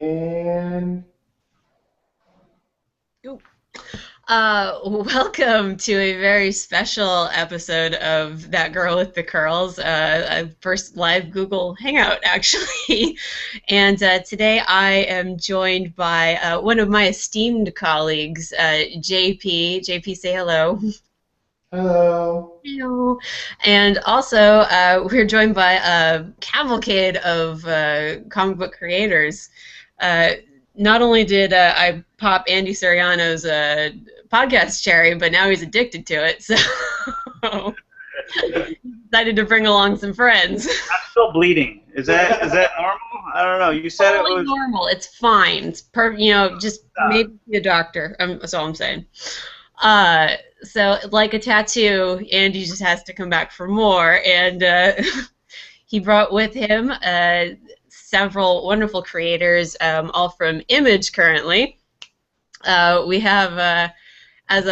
And Ooh. Welcome to a very special episode of That Girl with the Curls, a first live Google Hangout, actually. And today I am joined by one of my esteemed colleagues, JP. JP, say hello. hello. Hello. And also, we're joined by a cavalcade of comic book creators. Uh, Not only did I pop Andy Soriano's podcast cherry, but now he's addicted to it. So decided to bring along some friends. I'm still bleeding. Is that normal? I don't know. You said it Totally was. normal. It's fine. It's just maybe see a doctor. That's all I'm saying. Uh, so like a tattoo, Andy just has to come back for more, and he brought with him several wonderful creators, all from Image currently. We have, as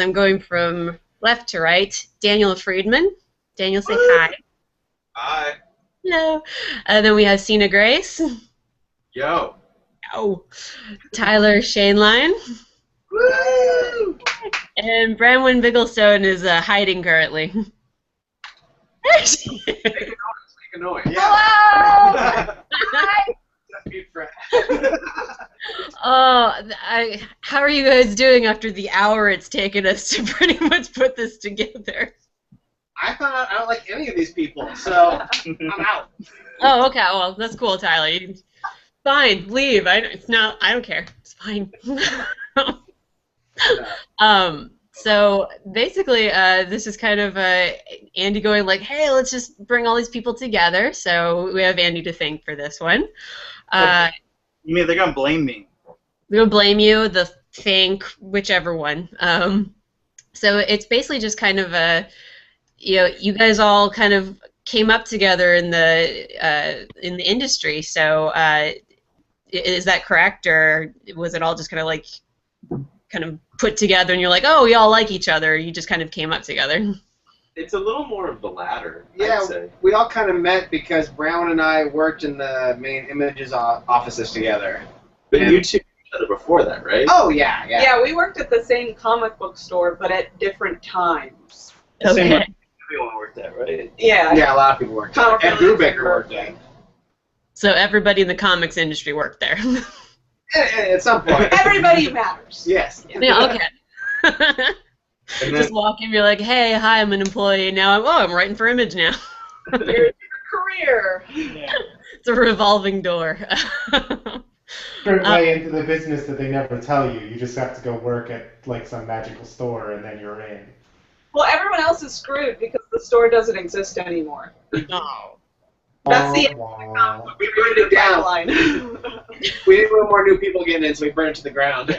I'm going from left to right, Daniel Friedman. Daniel, say hi. Hi. Hello. And then we have Cena Grace. Yo. Oh. Tyler Shaneline. Woo! And Branwen Bigglestone is hiding currently. There she is. Make a noise. Hello! Hi! Oh, how are you guys doing after the hour it's taken us to pretty much put this together? I found out I don't like any of these people, so I'm out. Oh, okay. Well, that's cool, Tyler. Fine, leave. I don't care. It's fine. So basically, this is kind of Andy going like, hey, let's just bring all these people together. So we have Andy to thank for this one. You mean they're gonna blame me? We'll blame you, the thank, whichever one. So it's basically just kind of you guys all kind of came up together in the industry. So is that correct, or was it all just kind of put together and you're like, oh, we all like each other, you just kind of came up together? It's a little more of the latter, Yeah, I'd say. we all kind of met because Brown and I worked in the main Images offices together. But you two knew each other before that, right? Oh, yeah. Yeah, we worked at the same comic book store, but at different times. Same Okay. way everyone worked at, right? Yeah. Yeah, a lot of people worked there. Comic Ed Relief Brubaker and worked Birthday. there. So everybody in the comics industry worked there. At some point. Everybody matters. Yes. Yeah, okay. And Just then, walk in, you're like, hey, hi, I'm an employee. Now I'm writing for Image now. Here's your career. Yeah. It's a revolving door. Certain way into the business that they never tell you. You just have to go work at like some magical store and then you're in. Well, everyone else is screwed because the store doesn't exist anymore. No. That's the Wah, wah. We burned it down. line. We didn't want more new people getting in, so we burned it to the ground.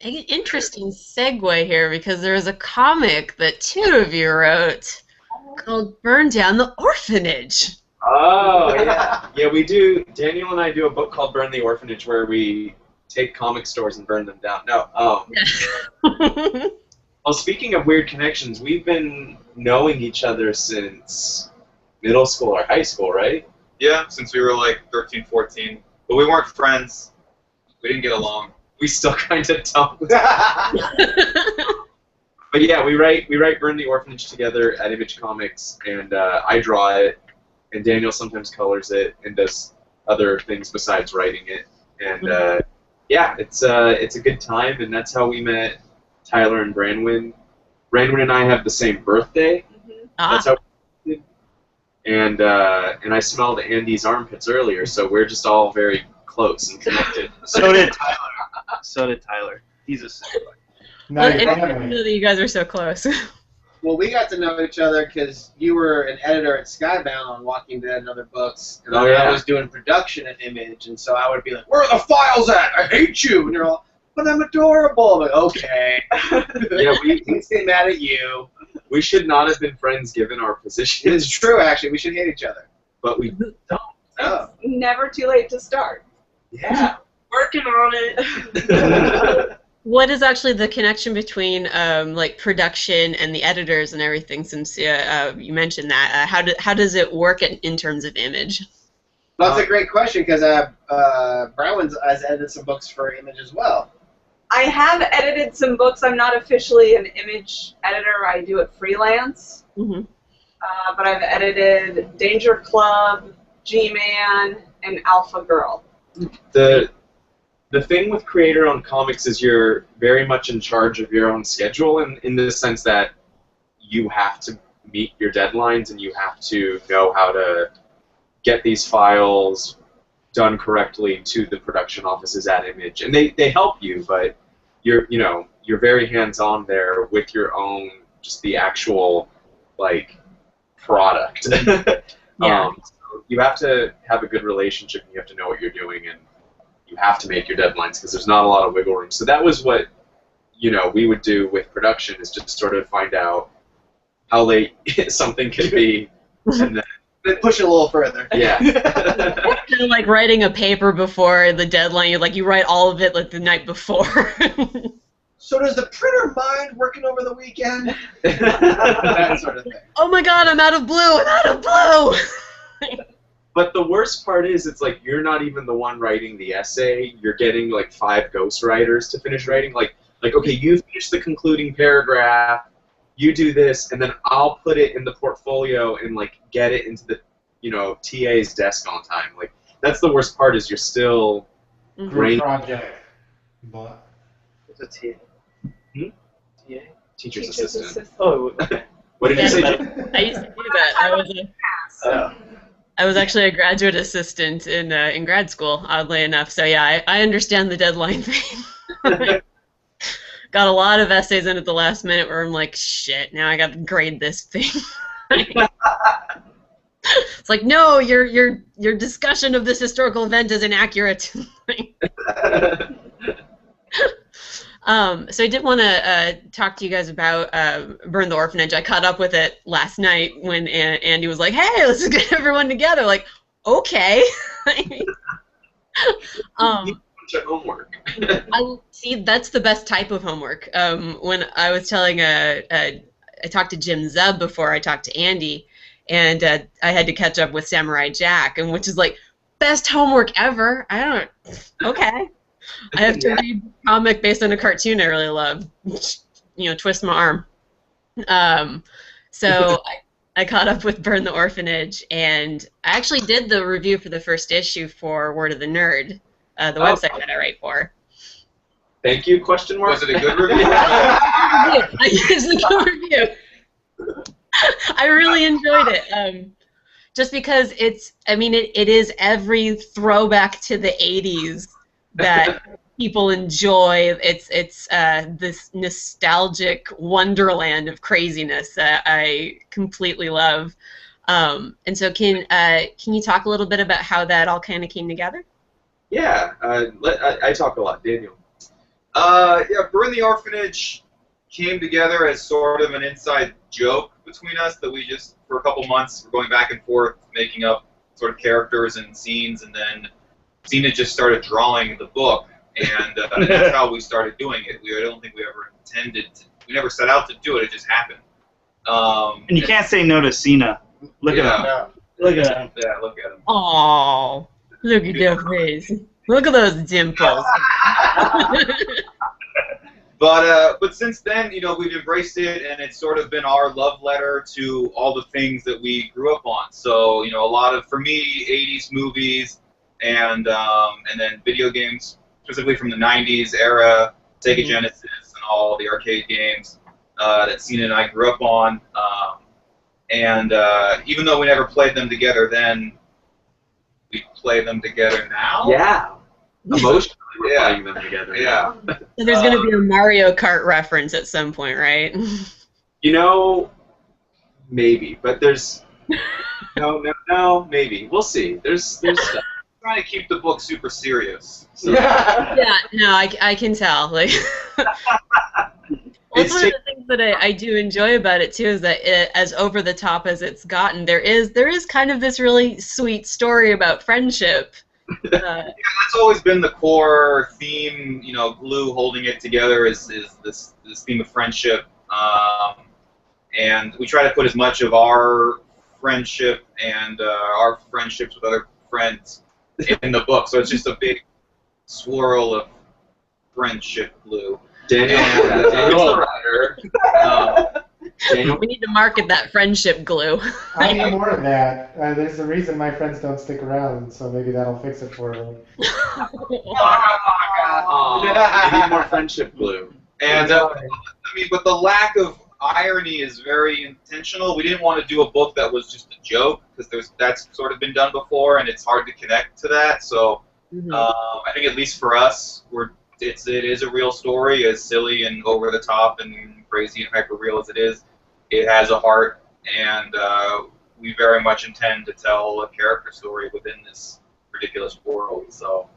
Interesting segue here, because there was a comic that two of you wrote called Burn Down the Orphanage. oh, yeah. Yeah, we do. Daniel and I do a book called Burn the Orphanage where we take comic stores and burn them down. No, well, speaking of weird connections, we've been knowing each other since middle school or high school, right? Yeah, since we were like 13, 14. But we weren't friends. We didn't get along. We still kind of don't. But yeah, we write Burn the Orphanage together at Image Comics, and I draw it, and Daniel sometimes colors it and does other things besides writing it. And yeah, it's a good time, and that's how we met Tyler and Branwen. Branwen and I have the same birthday. That's how we did. And I smelled Andy's armpits earlier, so we're just all very close and connected. So did Tyler. So did Tyler. He's a sick boy. Now Well, you're I didn't family. know that you guys are so close. Well, we got to know each other because you were an editor at Skybound on Walking Dead and other books, and Oh, yeah. I was doing production at Image, and so I would be like, "Where are the files at? I hate you!" And you're all, "But I'm adorable." I'm like, "Okay." Yeah, He's getting mad at you. we should not have been friends given our It's positions, true, actually. We should hate each other. but we don't. Oh. Never too late to start. Yeah. Working on it. What is actually the connection between like production and the editors and everything? Since you mentioned that, how does it work in terms of Image? That's a great question because Brown has edited some books for Image as well. I have edited some books. I'm not officially an image editor. I do it freelance. Mm-hmm. But I've edited Danger Club, G-Man, and Alpha Girl. The thing with creator-owned comics is you're very much in charge of your own schedule in the sense that you have to meet your deadlines and you have to know how to get these files done correctly to the production offices at Image. And they help you, but you're very hands-on there with your own, just the actual, like, product. Yeah. So you have to have a good relationship and you have to know what you're doing and you have to make your deadlines because there's not a lot of wiggle room. So that was what, we would do with production is just sort of find out how late something can be and Then push it a little further. yeah. Kind of like writing a paper before the deadline. You write all of it like the night before. So does the printer mind working over the weekend? That sort of thing. Oh my God, I'm out of blue. I'm out of blue. But the worst part is it's like you're not even the one writing the essay. You're getting like 5 ghostwriters to finish writing. Like okay, you finish the concluding paragraph, you do this, and then I'll put it in the portfolio and like get it into the TA's desk on time. Like that's the worst part is you're still Group project. But It's a T. Hmm? TA? teacher's assistant. Oh, okay. What did you say? Yeah. Jim? I used to do that. I was actually a graduate assistant in grad school, oddly enough. So yeah, I understand the deadline thing. Got a lot of essays in at the last minute where I'm like, shit, now I got to grade this thing. It's like, no, your discussion of this historical event is inaccurate. So I did want to talk to you guys about Burn the Orphanage. I caught up with it last night when Andy was like, hey, let's get everyone together. Like, okay. Homework. See, that's the best type of homework. When I was telling I talked to Jim Zub before I talked to Andy, and I had to catch up with Samurai Jack, and which is like best homework ever. Okay. I have to read a comic based on a cartoon I really love. Twist my arm. So I caught up with Burn the Orphanage, and I actually did the review for the first issue for Word of the Nerd, the website that I write for. Thank you, question mark? Was it a good review? It's a good review. I really enjoyed it. Just because it is every throwback to the 80s that people enjoy. It's this nostalgic wonderland of craziness that I completely love. And so can you talk a little bit about how that all kind of came together? Yeah, I talk a lot. Daniel. Burn the Orphanage came together as sort of an inside joke between us that we just, for a couple months, were going back and forth, making up sort of characters and scenes, and then Cena just started drawing the book, and that's how we started doing it. I don't think we ever intended to, we never set out to do it, it just happened. And you can't say no to Cena. Look at him. Yeah. Look at him. Yeah, look at him. Oh, look at that face. Look at those dimples. But since then, we've embraced it, and it's sort of been our love letter to all the things that we grew up on. So, a lot of, for me, 80s movies, and then video games, specifically from the 90s era, Sega Genesis, and all the arcade games that Cena and I grew up on. And even though we never played them together then, we play them together now. Yeah. Emotionally, we're Yeah. playing them together. Yeah. So there's going to be a Mario Kart reference at some point, right? Maybe, but there's no, maybe. We'll see. There's stuff. Trying to keep the book super serious. So. Yeah, no, I can tell. Like, well, it's one of the things that I do enjoy about it too is that as over the top as it's gotten, there is kind of this really sweet story about friendship. Yeah, that's always been the core theme. Glue holding it together is this theme of friendship, and we try to put as much of our friendship and our friendships with other friends in the book. So it's just a big swirl of friendship glue. Daniel, And, Daniel's the writer. Daniel, We need to market that friendship glue. I need more of that. There's a reason my friends don't stick around, so maybe that'll fix it for me. aw, you need more friendship glue. And I mean, but the lack of irony is very intentional. We didn't want to do a book that was just a joke because that's sort of been done before, and it's hard to connect to that. So I think at least for us, it is a real story, as silly and over the top and crazy and hyper real as it is. It has a heart, and we very much intend to tell a character story within this ridiculous world. So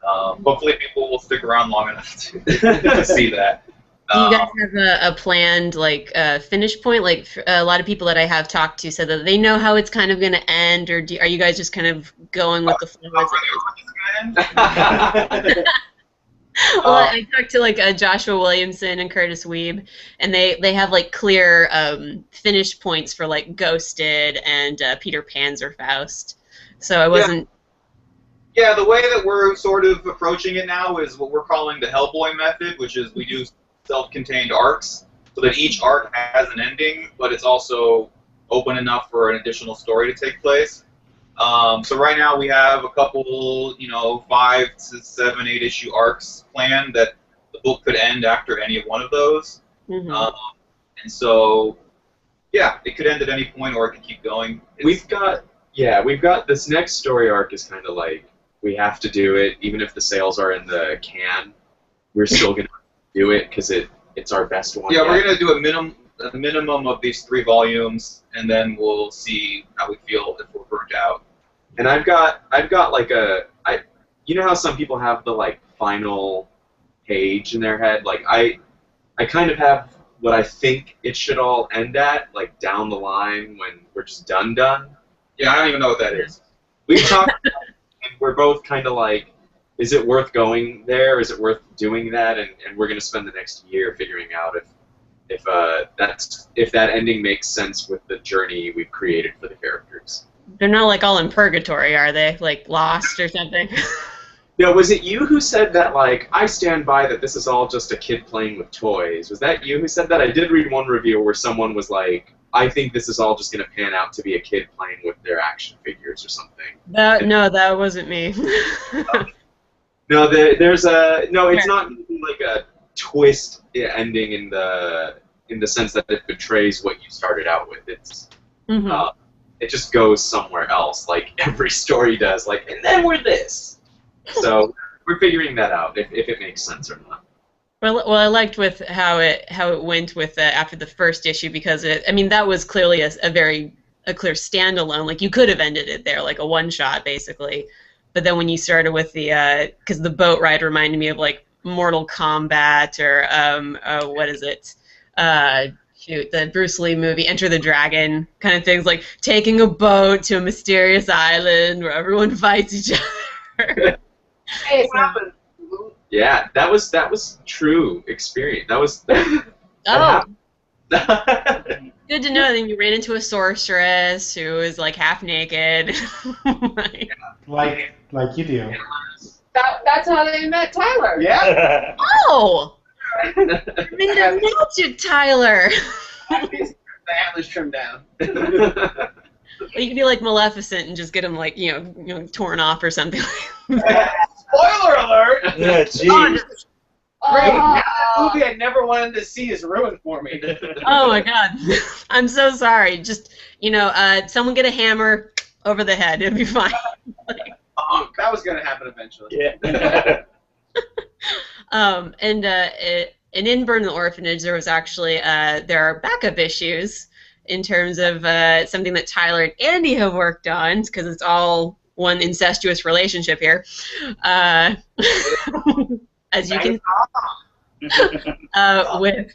hopefully people will stick around long enough to see that. Do you guys have a planned finish point? Like a lot of people that I have talked to said that they know how it's kind of going to end, or are you guys just kind of going with the flow? Well, I talked to Joshua Williamson and Curtis Weeb, and they have clear finish points for Ghosted and Peter Panzerfaust. So I wasn't. Yeah, the way that we're sort of approaching it now is what we're calling the Hellboy method, which is we do self-contained arcs, so that each arc has an ending, but it's also open enough for an additional story to take place. So right now we have a couple, 5 to 7, 8 issue arcs planned that the book could end after any of one of those. And so, yeah, it could end at any point or it could keep going. We've got this next story arc is kind of we have to do it, even if the sales are in the can. We're still gonna do it because it's our best one. Yeah, we're gonna do a minimum of these 3 volumes, and then we'll see how we feel if we're burnt out. And I've got you know how some people have the final page in their head. I kind of have what I think it should all end at, down the line when we're just done. Yeah, I don't even know what that is. We've talked, and we're both kind of is it worth going there? Is it worth doing that? And we're gonna spend the next year figuring out if that ending makes sense with the journey we've created for the characters. They're not all in purgatory, are they? Lost or something? No, was it you who said that, I stand by that this is all just a kid playing with toys? Was that you who said that? I did read one review where someone was I think this is all just going to pan out to be a kid playing with their action figures or something. No, that wasn't me. No, it's not going to be a twist ending in the sense that it betrays what you started out with. It's it just goes somewhere else, like every story does. And then we're this. So we're figuring that out if it makes sense or not. Well, I liked with how it went with after the first issue, because that was clearly a clear standalone. You could have ended it there, a one shot basically. But then when you started with because the boat ride reminded me of Mortal Kombat or what is it? The Bruce Lee movie, Enter the Dragon, kind of things, taking a boat to a mysterious island where everyone fights each other. Hey, it happened. Yeah, that was true experience. Oh. Good to know that you ran into a sorceress who was half naked. Like you do. That's how they met Tyler. Yeah. Oh! I made a magic, Tyler. The antlers trimmed down. You could be like Maleficent and just get him torn off or something. Spoiler alert! Yeah, jeez. Right, now that movie I never wanted to see is ruined for me. Oh my God, I'm so sorry. Just someone get a hammer over the head. It'd be fine. That was gonna happen eventually. Yeah. And in Burn the Orphanage, there was actually there are backup issues in terms of something that Tyler and Andy have worked on, because it's all one incestuous relationship here. As you can, with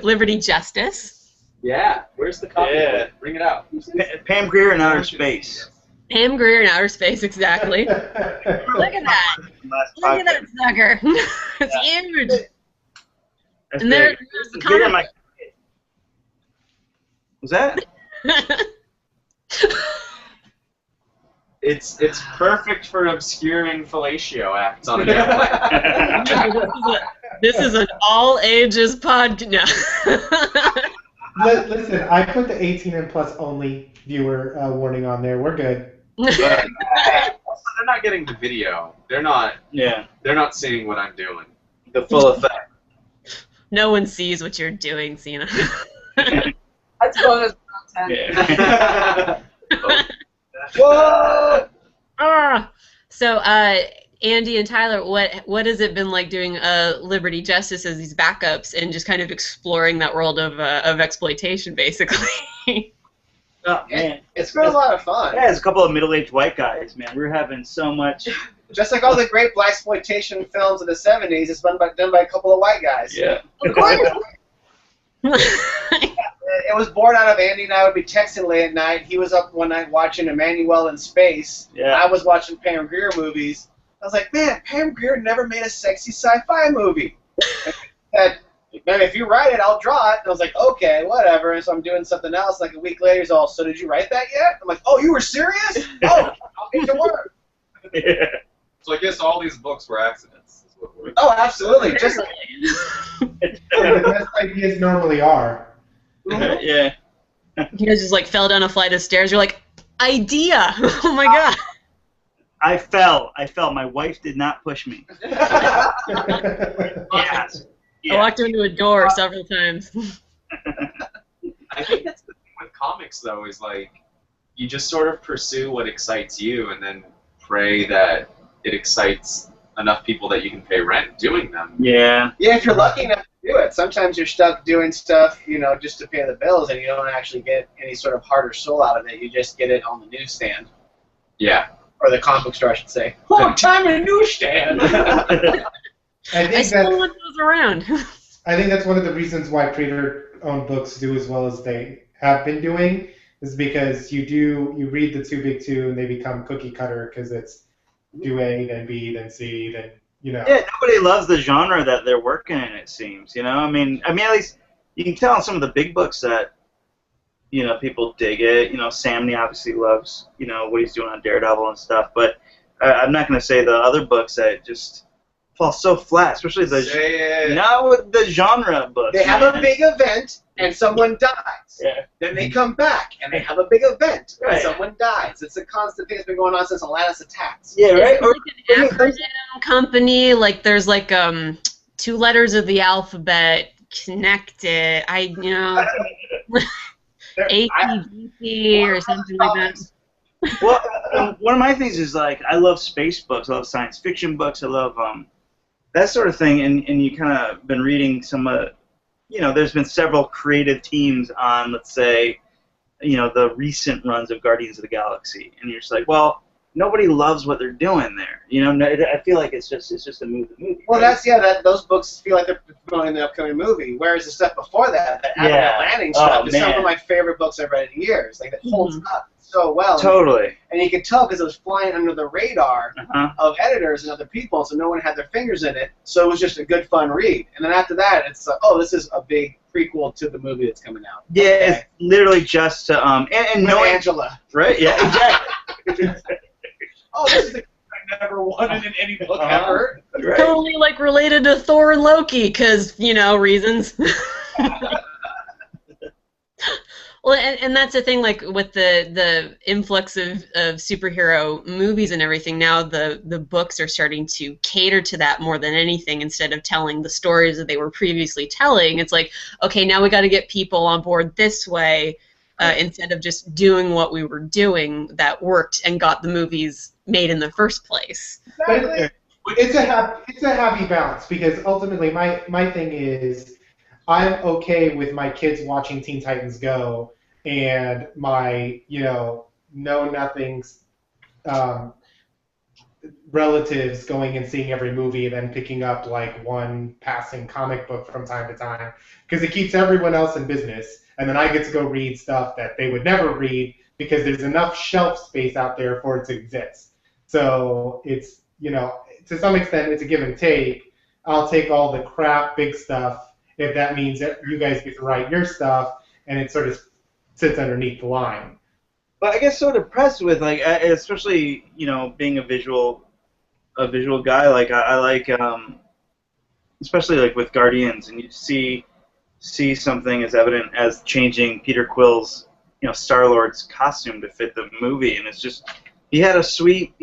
Liberty Justice. Yeah, where's the copy? Yeah. Bring it out. Pam Grier in outer space. Pam Grier in outer space, exactly. Look at that. Look at that sucker. It's huge. That's And big. there's the Bigger than comic. Was that? It's perfect for obscuring fellatio acts on an airplane. This is an all ages podcast. No. Listen, I put the 18 and plus only viewer warning on there. We're good. But also, they're not getting the video. They're not seeing what I'm doing. The full effect. No one sees what you're doing, Cena. That's bonus content. Yeah. Whoa! So, Andy and Tyler, what has it been like doing Liberty Justice as these backups and just kind of exploring that world of exploitation, basically? Oh, man. It's been a lot of fun. Yeah, it's a couple of middle-aged white guys, man. We're having so much. Just like all the great blaxploitation films of the 70s, it's done by a couple of white guys. Yeah. Of course. It was born out of Andy and I would be texting late at night. He was up one night watching Emmanuel in Space. Yeah. I was watching Pam Grier movies. I was like, man, Pam Grier never made a sexy sci-fi movie. And man, if you write it, I'll draw it. And I was like, okay, whatever. And so I'm doing something else. Like a week later, he's all, so did you write that yet? I'm like, oh, you were serious? Oh, I'll get to work. Yeah. So I guess all these books were accidents. Is what we're Oh, absolutely. Just The best ideas normally are. Yeah. You guys just like fell down a flight of stairs. You're like, idea! Oh my god! I fell. My wife did not push me. Yeah. I walked into a door several times. I think that's the thing with comics, though, is like you just sort of pursue what excites you, and then pray that it excites enough people that you can pay rent doing them. Yeah. Yeah, if you're lucky enough to do it. Sometimes you're stuck doing stuff, just to pay the bills, and you don't actually get any sort of heart or soul out of it. You just get it on the newsstand. Yeah. Or the comic book store, I should say. Long time in newsstand! I I think still that want those around. I think that's one of the reasons why creator-owned books do as well as they have been doing, is because you read the Too Big Two and they become cookie cutter because it's do A, then B, then C, then Yeah, nobody loves the genre that they're working in, it seems. I mean, at least you can tell in some of the big books that, people dig it. Samney obviously loves, what he's doing on Daredevil and stuff. But I'm not going to say the other books that just fall so flat, especially not with the genre books. They have a big event, and someone dies. Yeah. Then they come back, and they have a big event, and Right. someone dies. It's a constant thing that's been going on since Atlantis Attacks. Yeah, right? Is it like an acronym company? Like there's like 2 letters of the alphabet connected. ACDC or something like that. Well, one of my things is like I love space books, I love science fiction books, I love that sort of thing, and you kind of been reading some there's been several creative teams on, let's say, the recent runs of Guardians of the Galaxy, and you're just like, well, nobody loves what they're doing there. I feel like it's just a movie. Well, right? that those books feel like they're promoting the upcoming movie, whereas the stuff before that Admiral Landing stuff, is some of my favorite books I've read in years. Like, it holds up so well. Totally. And you could tell because it was flying under the radar Uh-huh. of editors and other people, so no one had their fingers in it. So it was just a good, fun read. And then after that, it's like, oh, this is a big prequel to the movie that's coming out. Yeah, it's literally just to and With knowing, Angela. right? Yeah, exactly. Oh, this is the I never wanted in any book ever. Right. Totally like related to Thor and Loki, because reasons. Well, and that's the thing, like with the influx of superhero movies and everything. Now the books are starting to cater to that more than anything. Instead of telling the stories that they were previously telling, it's like, okay, now we got to get people on board this way, instead of just doing what we were doing that worked and got the movies made in the first place. But it's a happy balance, because ultimately my thing is I'm okay with my kids watching Teen Titans Go and my know-nothings relatives going and seeing every movie and then picking up like one passing comic book from time to time, because it keeps everyone else in business, and then I get to go read stuff that they would never read because there's enough shelf space out there for it to exist. So it's, to some extent, it's a give and take. I'll take all the crap, big stuff, if that means that you guys get to write your stuff, and it sort of sits underneath the line. But I get so depressed with like, especially being a visual guy. Like I like, especially like with Guardians, and you see something as evident as changing Peter Quill's, Star-Lord's costume to fit the movie, and it's just he had sweet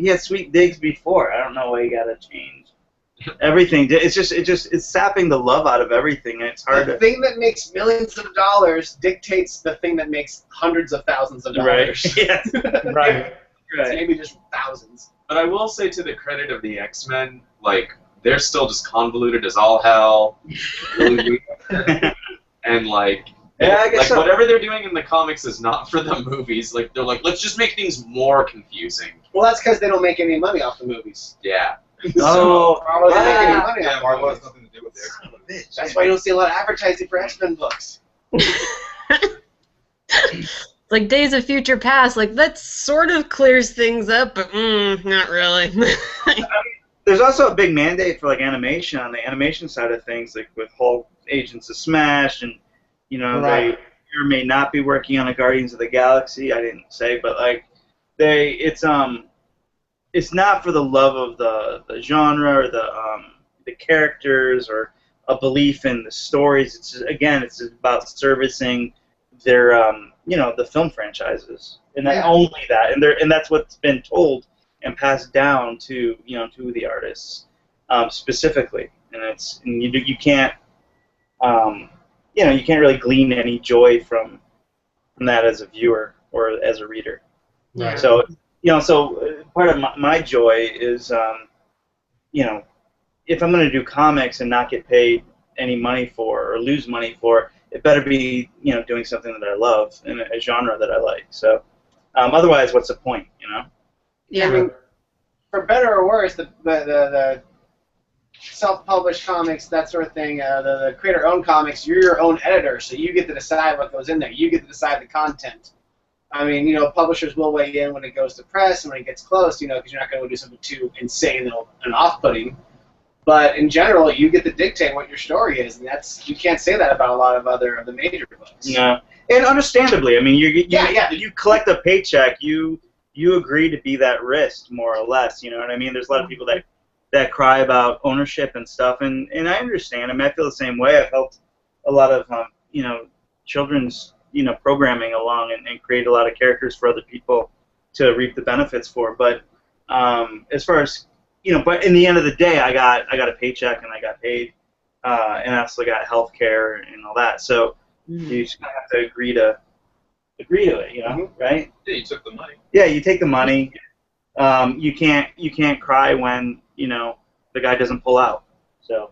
digs before. I don't know why you gotta change everything. It's sapping the love out of everything, and it's hard. The thing that makes millions of dollars dictates the thing that makes hundreds of thousands of dollars. Right. Yes. Right. It's maybe just thousands. But I will say, to the credit of the X-Men, like, they're still just convoluted as all hell. Really weird. And like, Yeah, I guess like so. whatever they're doing in the comics is not for the movies. Like, they're like, let's just make things more confusing. Well, that's because they don't make any money off the movies. Yeah. Oh, Marvel doesn't make any yeah. money Yeah, off Marvel the has movies. nothing to do with the X-Men. That's why you don't see a lot of advertising for X-Men books. Like Days of Future Past, like that sort of clears things up, but not really. There's also a big mandate for like animation on the animation side of things, like with Hulk, Agents of Smash, and Right. they may or may not be working on a Guardians of the Galaxy. I didn't say, but like it's not for the love of the genre or the characters or a belief in the stories. It's just about servicing their the film franchises, and then only that, and that's what's been told and passed down to to the artists specifically, and you can't you can't really glean any joy from that as a viewer or as a reader. Right. So part of my joy is if I'm going to do comics and not get paid any money for or lose money for, it better be doing something that I love in a genre that I like. So otherwise, what's the point? Yeah. I mean, for better or worse, the self-published comics, that sort of thing, the creator-owned comics, you're your own editor, so you get to decide what goes in there. You get to decide the content. I mean, publishers will weigh in when it goes to press and when it gets close, because you're not going to do something too insane and off-putting. But in general, you get to dictate what your story is, and you can't say that about a lot of the major books. No, and understandably, I mean, Yeah. you collect a paycheck, you agree to be that risk more or less. You know what I mean? There's a lot of people that cry about ownership and stuff, and I understand. I mean, I feel the same way. I've helped a lot of children's programming along and create a lot of characters for other people to reap the benefits for. But as far as but in the end of the day, I got a paycheck and I got paid, and I also got health care and all that. So you just have to agree to it, right? Yeah, you took the money. Yeah, you take the money. You can't cry when the guy doesn't pull out. So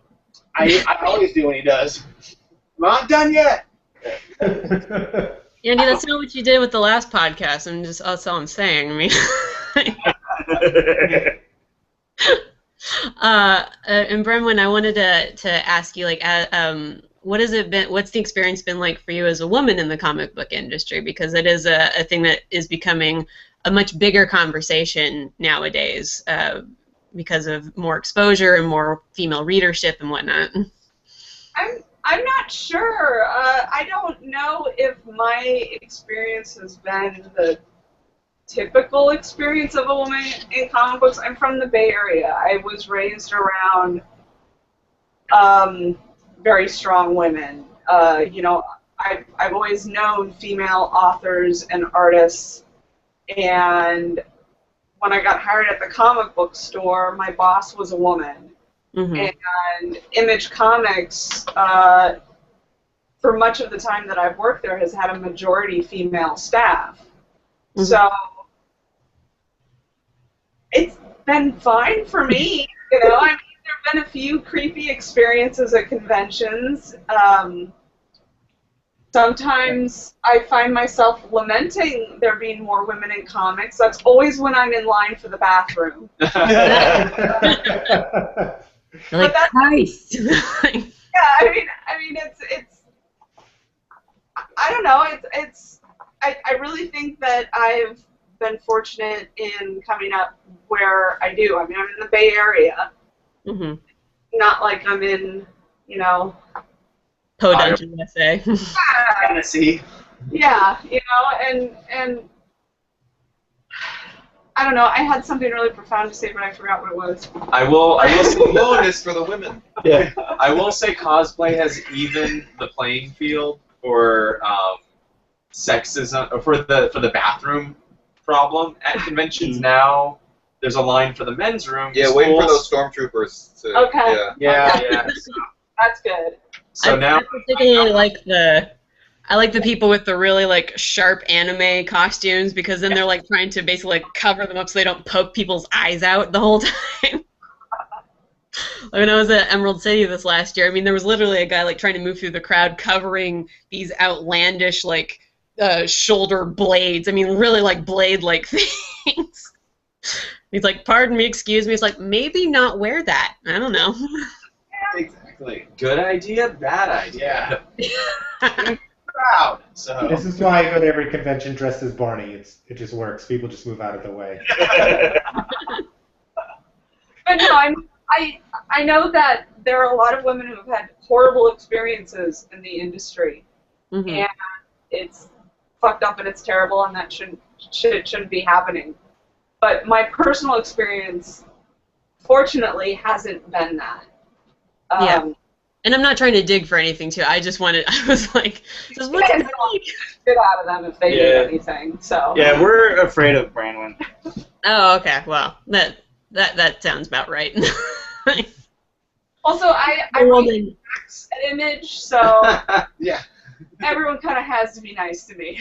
I always do when he does. I'm not done yet. Andy, that's not what you did with the last podcast. That's all I'm saying. I mean, and Brenwyn, I wanted to ask you, like, what's the experience been like for you as a woman in the comic book industry? Because it is a thing that is becoming a much bigger conversation nowadays because of more exposure and more female readership and whatnot. I'm not sure. I don't know if my experience has been the typical experience of a woman in comic books. I'm from the Bay Area. I was raised around very strong women. I've always known female authors and artists, and when I got hired at the comic book store, my boss was a woman. Mm-hmm. And Image Comics, for much of the time that I've worked there, has had a majority female staff. Mm-hmm. So it's been fine for me. I mean, there have been a few creepy experiences at conventions. Sometimes I find myself lamenting there being more women in comics. That's always when I'm in line for the bathroom. Like, Christ. Yeah, I mean, it's. I don't know. I really think that I've been fortunate in coming up where I do. I mean, I'm in the Bay Area. Mm-hmm. Not like I'm in, Podunk, USA. Tennessee. Yeah, and I don't know. I had something really profound to say, but I forgot what it was. I will say, Lowness for the women. Yeah. I will say cosplay has evened the playing field for sexism, or for the bathroom problem at conventions now. There's a line for the men's room. Yeah, waiting for Schools- those stormtroopers to. Okay. Yeah. Yeah. Yeah. That's good. So now, I particularly like the people with the really like sharp anime costumes, because then they're like trying to basically like cover them up so they don't poke people's eyes out the whole time. Like when I was at Emerald City this last year, I mean, there was literally a guy like trying to move through the crowd covering these outlandish like shoulder blades. I mean, really like blade-like things. He's like, "Pardon me, excuse me." It's like, maybe not wear that. I don't know. Exactly. good idea, bad idea. Yeah. Proud. So. This is why I go to every convention dressed as Barney. It just works. People just move out of the way. But no, I know that there are a lot of women who have had horrible experiences in the industry, Mhm. and it's fucked up and it's terrible, and that shouldn't be happening. But my personal experience, fortunately, hasn't been that. Yeah. And I'm not trying to dig for anything too. I just wanted. I was like, just what's it like? Get out of them if they Yeah. do anything. So. Yeah, we're afraid of Branwen. Oh, okay. Well, that sounds about right. Also, I Well, read then- an image, so Yeah. everyone kind of has to be nice to me.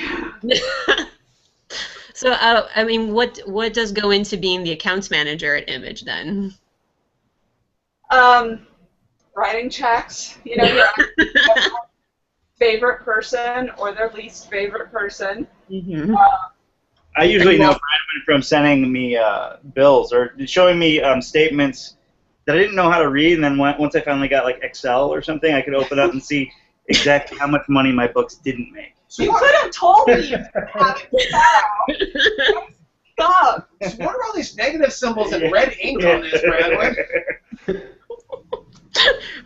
So, I mean, what does go into being the accounts manager at Image then? Writing checks, you know, your favorite person or their least favorite person. Mm-hmm. I usually know Branwen from sending me bills or showing me statements that I didn't know how to read, and then once I finally got like Excel or something, I could open up and see exactly how much money my books didn't make. You could have told me you had it. Stop. What are all these negative symbols and red ink on this, Bradley?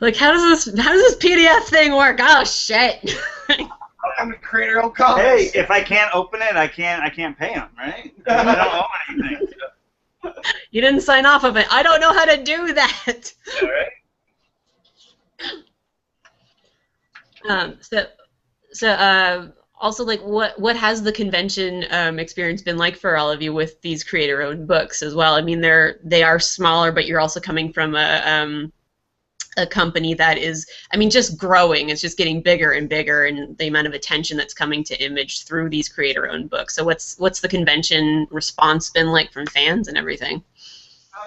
Like, how does this PDF thing work? Oh shit! I'm gonna create our own comics. Hey, if I can't open it, I can't pay them, right? I don't owe anything. You didn't sign off of it. I don't know how to do that. All right. So also, like, what has the convention experience been like for all of you with these creator-owned books as well? I mean, they are smaller, but you're also coming from a company that is, I mean, just growing. It's just getting bigger and bigger, and the amount of attention that's coming to Image through these creator-owned books. So what's the convention response been like from fans and everything?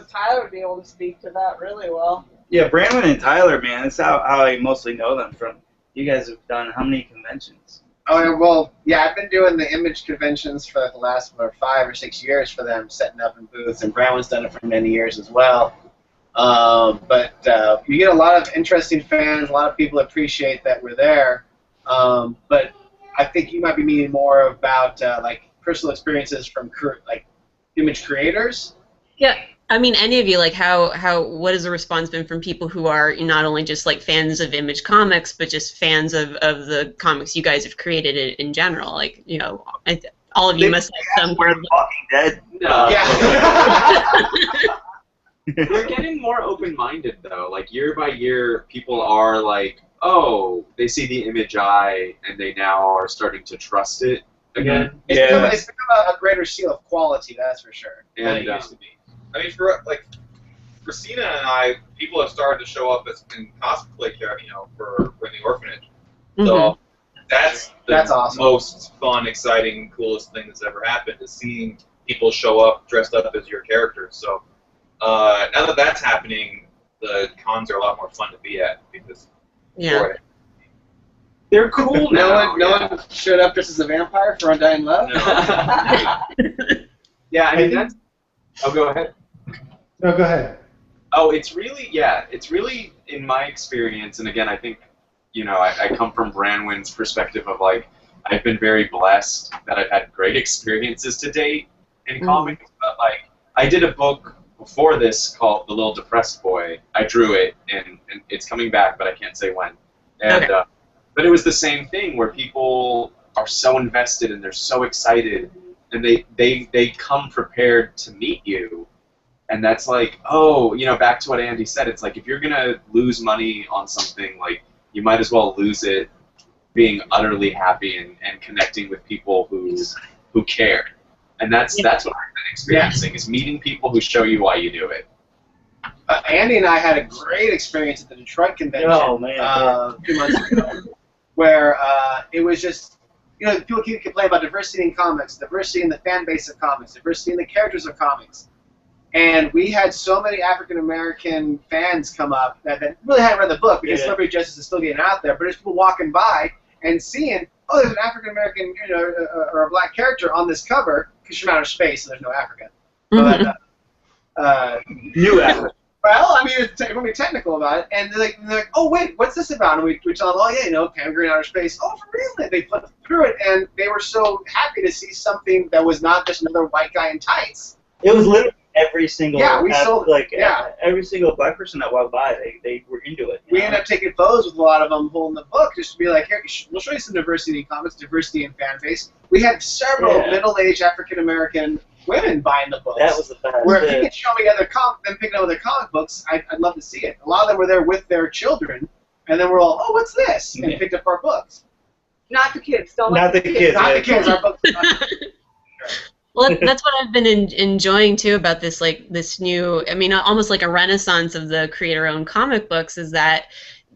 Tyler would be able to speak to that really well. Yeah, Branwen and Tyler, man, that's how I mostly know them from. You guys have done how many conventions? Oh, well, yeah, I've been doing the Image conventions for the last 5 or 6 years for them, setting up in booths, and Brown's done it for many years as well. But you get a lot of interesting fans, a lot of people appreciate that we're there. But I think you might be meaning more about like personal experiences from like Image creators. Yeah, I mean, any of you, like, what has the response been from people who are not only just like fans of Image Comics, but just fans of the comics you guys have created in general? Like, you know, all of you must have some. We're the Walking Dead. No. Yeah. We're getting more open-minded, though. Like, year by year, people are like, oh, they see the Image eye, and they now are starting to trust it again. It's become a greater seal of quality, that's for sure, than And, it used to be. I mean, for Cena and I, people have started to show up in cosplay, for the orphanage. So that's That's awesome. most fun, exciting, coolest thing that's ever happened is seeing people show up dressed up as your characters. So now that that's happening, the cons are a lot more fun to be at because Yeah. They're cool now. No one showed up dressed as a vampire for Undying Love? No. Yeah, I mean, that's... Oh, go ahead. No, go ahead. Oh, it's really, in my experience, and again, I think, I come from Branwen's perspective of, like, I've been very blessed that I've had great experiences to date in comics, but, like, I did a book before this called The Little Depressed Boy. I drew it, and it's coming back, but I can't say when. And, Okay. But it was the same thing where people are so invested and they're so excited, and they come prepared to meet you. And that's like, oh, you know, back to what Andy said, it's like if you're going to lose money on something, like, you might as well lose it being utterly happy and connecting with people who care. And that's what I've been experiencing, is meeting people who show you why you do it. Andy and I had a great experience at the Detroit convention a few months ago, where it was just, you know, people keep complaining about diversity in comics, diversity in the fan base of comics, diversity in the characters of comics. And we had so many African-American fans come up that really hadn't read the book, because Celebrity Justice is still getting out there, but there's people walking by and seeing, oh, there's an African-American, you know, or a black character on this cover, because you're from outer space, so there's no Africa. But, New Africa. well, I mean, we'll be technical about it, and they're like, oh, wait, what's this about? And we tell them, oh, yeah, you know, Pam Grier in outer space. Oh, for real? They flipped through it, and they were so happy to see something that was not just another white guy in tights. It was literally every single every single black person that walked by, they were into it. We ended up taking photos with a lot of them holding the book, just to be like, here, we'll show you some diversity in comics, diversity in fan base. We had several middle-aged African-American women buying the books. That was the best. Where if you could show me them picking up other comic books, I'd love to see it. A lot of them were there with their children, and then we're all, oh, what's this? And picked up our books. Not the kids. Don't Not let the kids. Not the kids. Our books. Well, that's what I've been enjoying too about this, like this new, I mean, almost like a renaissance of the creator-owned comic books, is that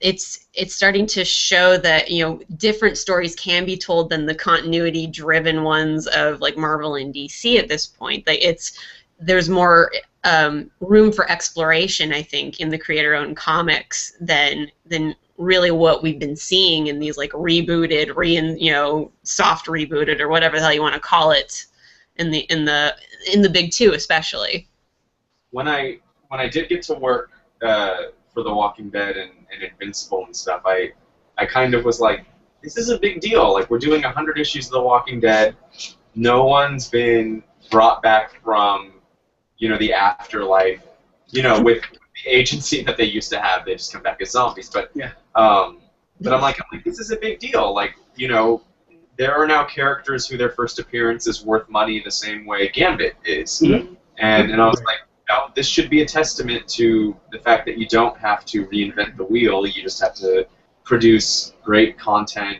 it's starting to show that, you know, different stories can be told than the continuity-driven ones of like Marvel and DC at this point. Like there's more room for exploration, I think, in the creator-owned comics than really what we've been seeing in these like rebooted, soft rebooted, or whatever the hell you want to call it. In the big two, especially. When I did get to work for The Walking Dead and Invincible and stuff, I kind of was like, this is a big deal. Like, we're doing 100 issues of The Walking Dead. No one's been brought back from, you know, the afterlife, you know, with the agency that they used to have. They just come back as zombies. But I'm like, this is a big deal. Like, you know, there are now characters who their first appearance is worth money the same way Gambit is. Mm-hmm. And I was like, no, this should be a testament to the fact that you don't have to reinvent the wheel. You just have to produce great content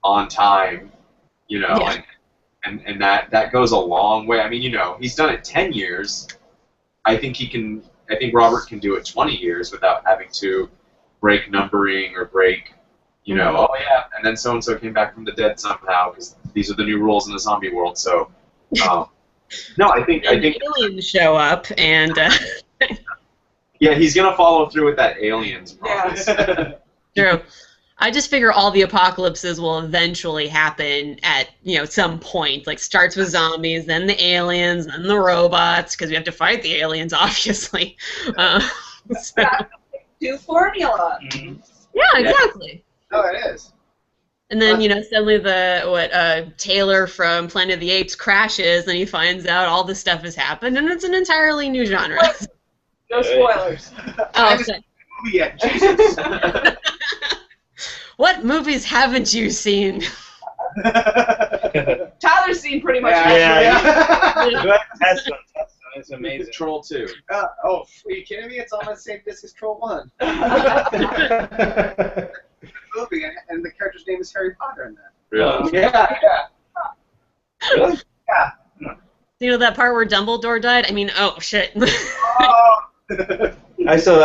on time, you know, and that goes a long way. I mean, you know, he's done it 10 years. I think Robert can do it 20 years without having to break numbering or break, you know, oh yeah, and then so-and-so came back from the dead somehow, because these are the new rules in the zombie world, so, no, I think aliens show up, and, yeah, he's gonna follow through with that aliens promise. Yeah. True. I just figure all the apocalypses will eventually happen at, you know, some point. Like, starts with zombies, then the aliens, then the robots, because we have to fight the aliens, obviously. So. New formula. Mm-hmm. Yeah, exactly. Oh, it is. And then, you know, suddenly Taylor from Planet of the Apes crashes, and he finds out all this stuff has happened, and it's an entirely new genre. No spoilers. Oh, okay. Yeah, Jesus. What movies haven't you seen? Tyler's seen pretty much. That's It's amazing. Troll 2. Are you kidding me? It's on the same disc as Troll 1. Movie, and the character's name is Harry Potter in that. Really? Yeah. Really? Yeah. You know that part where Dumbledore died? I mean, oh shit. I've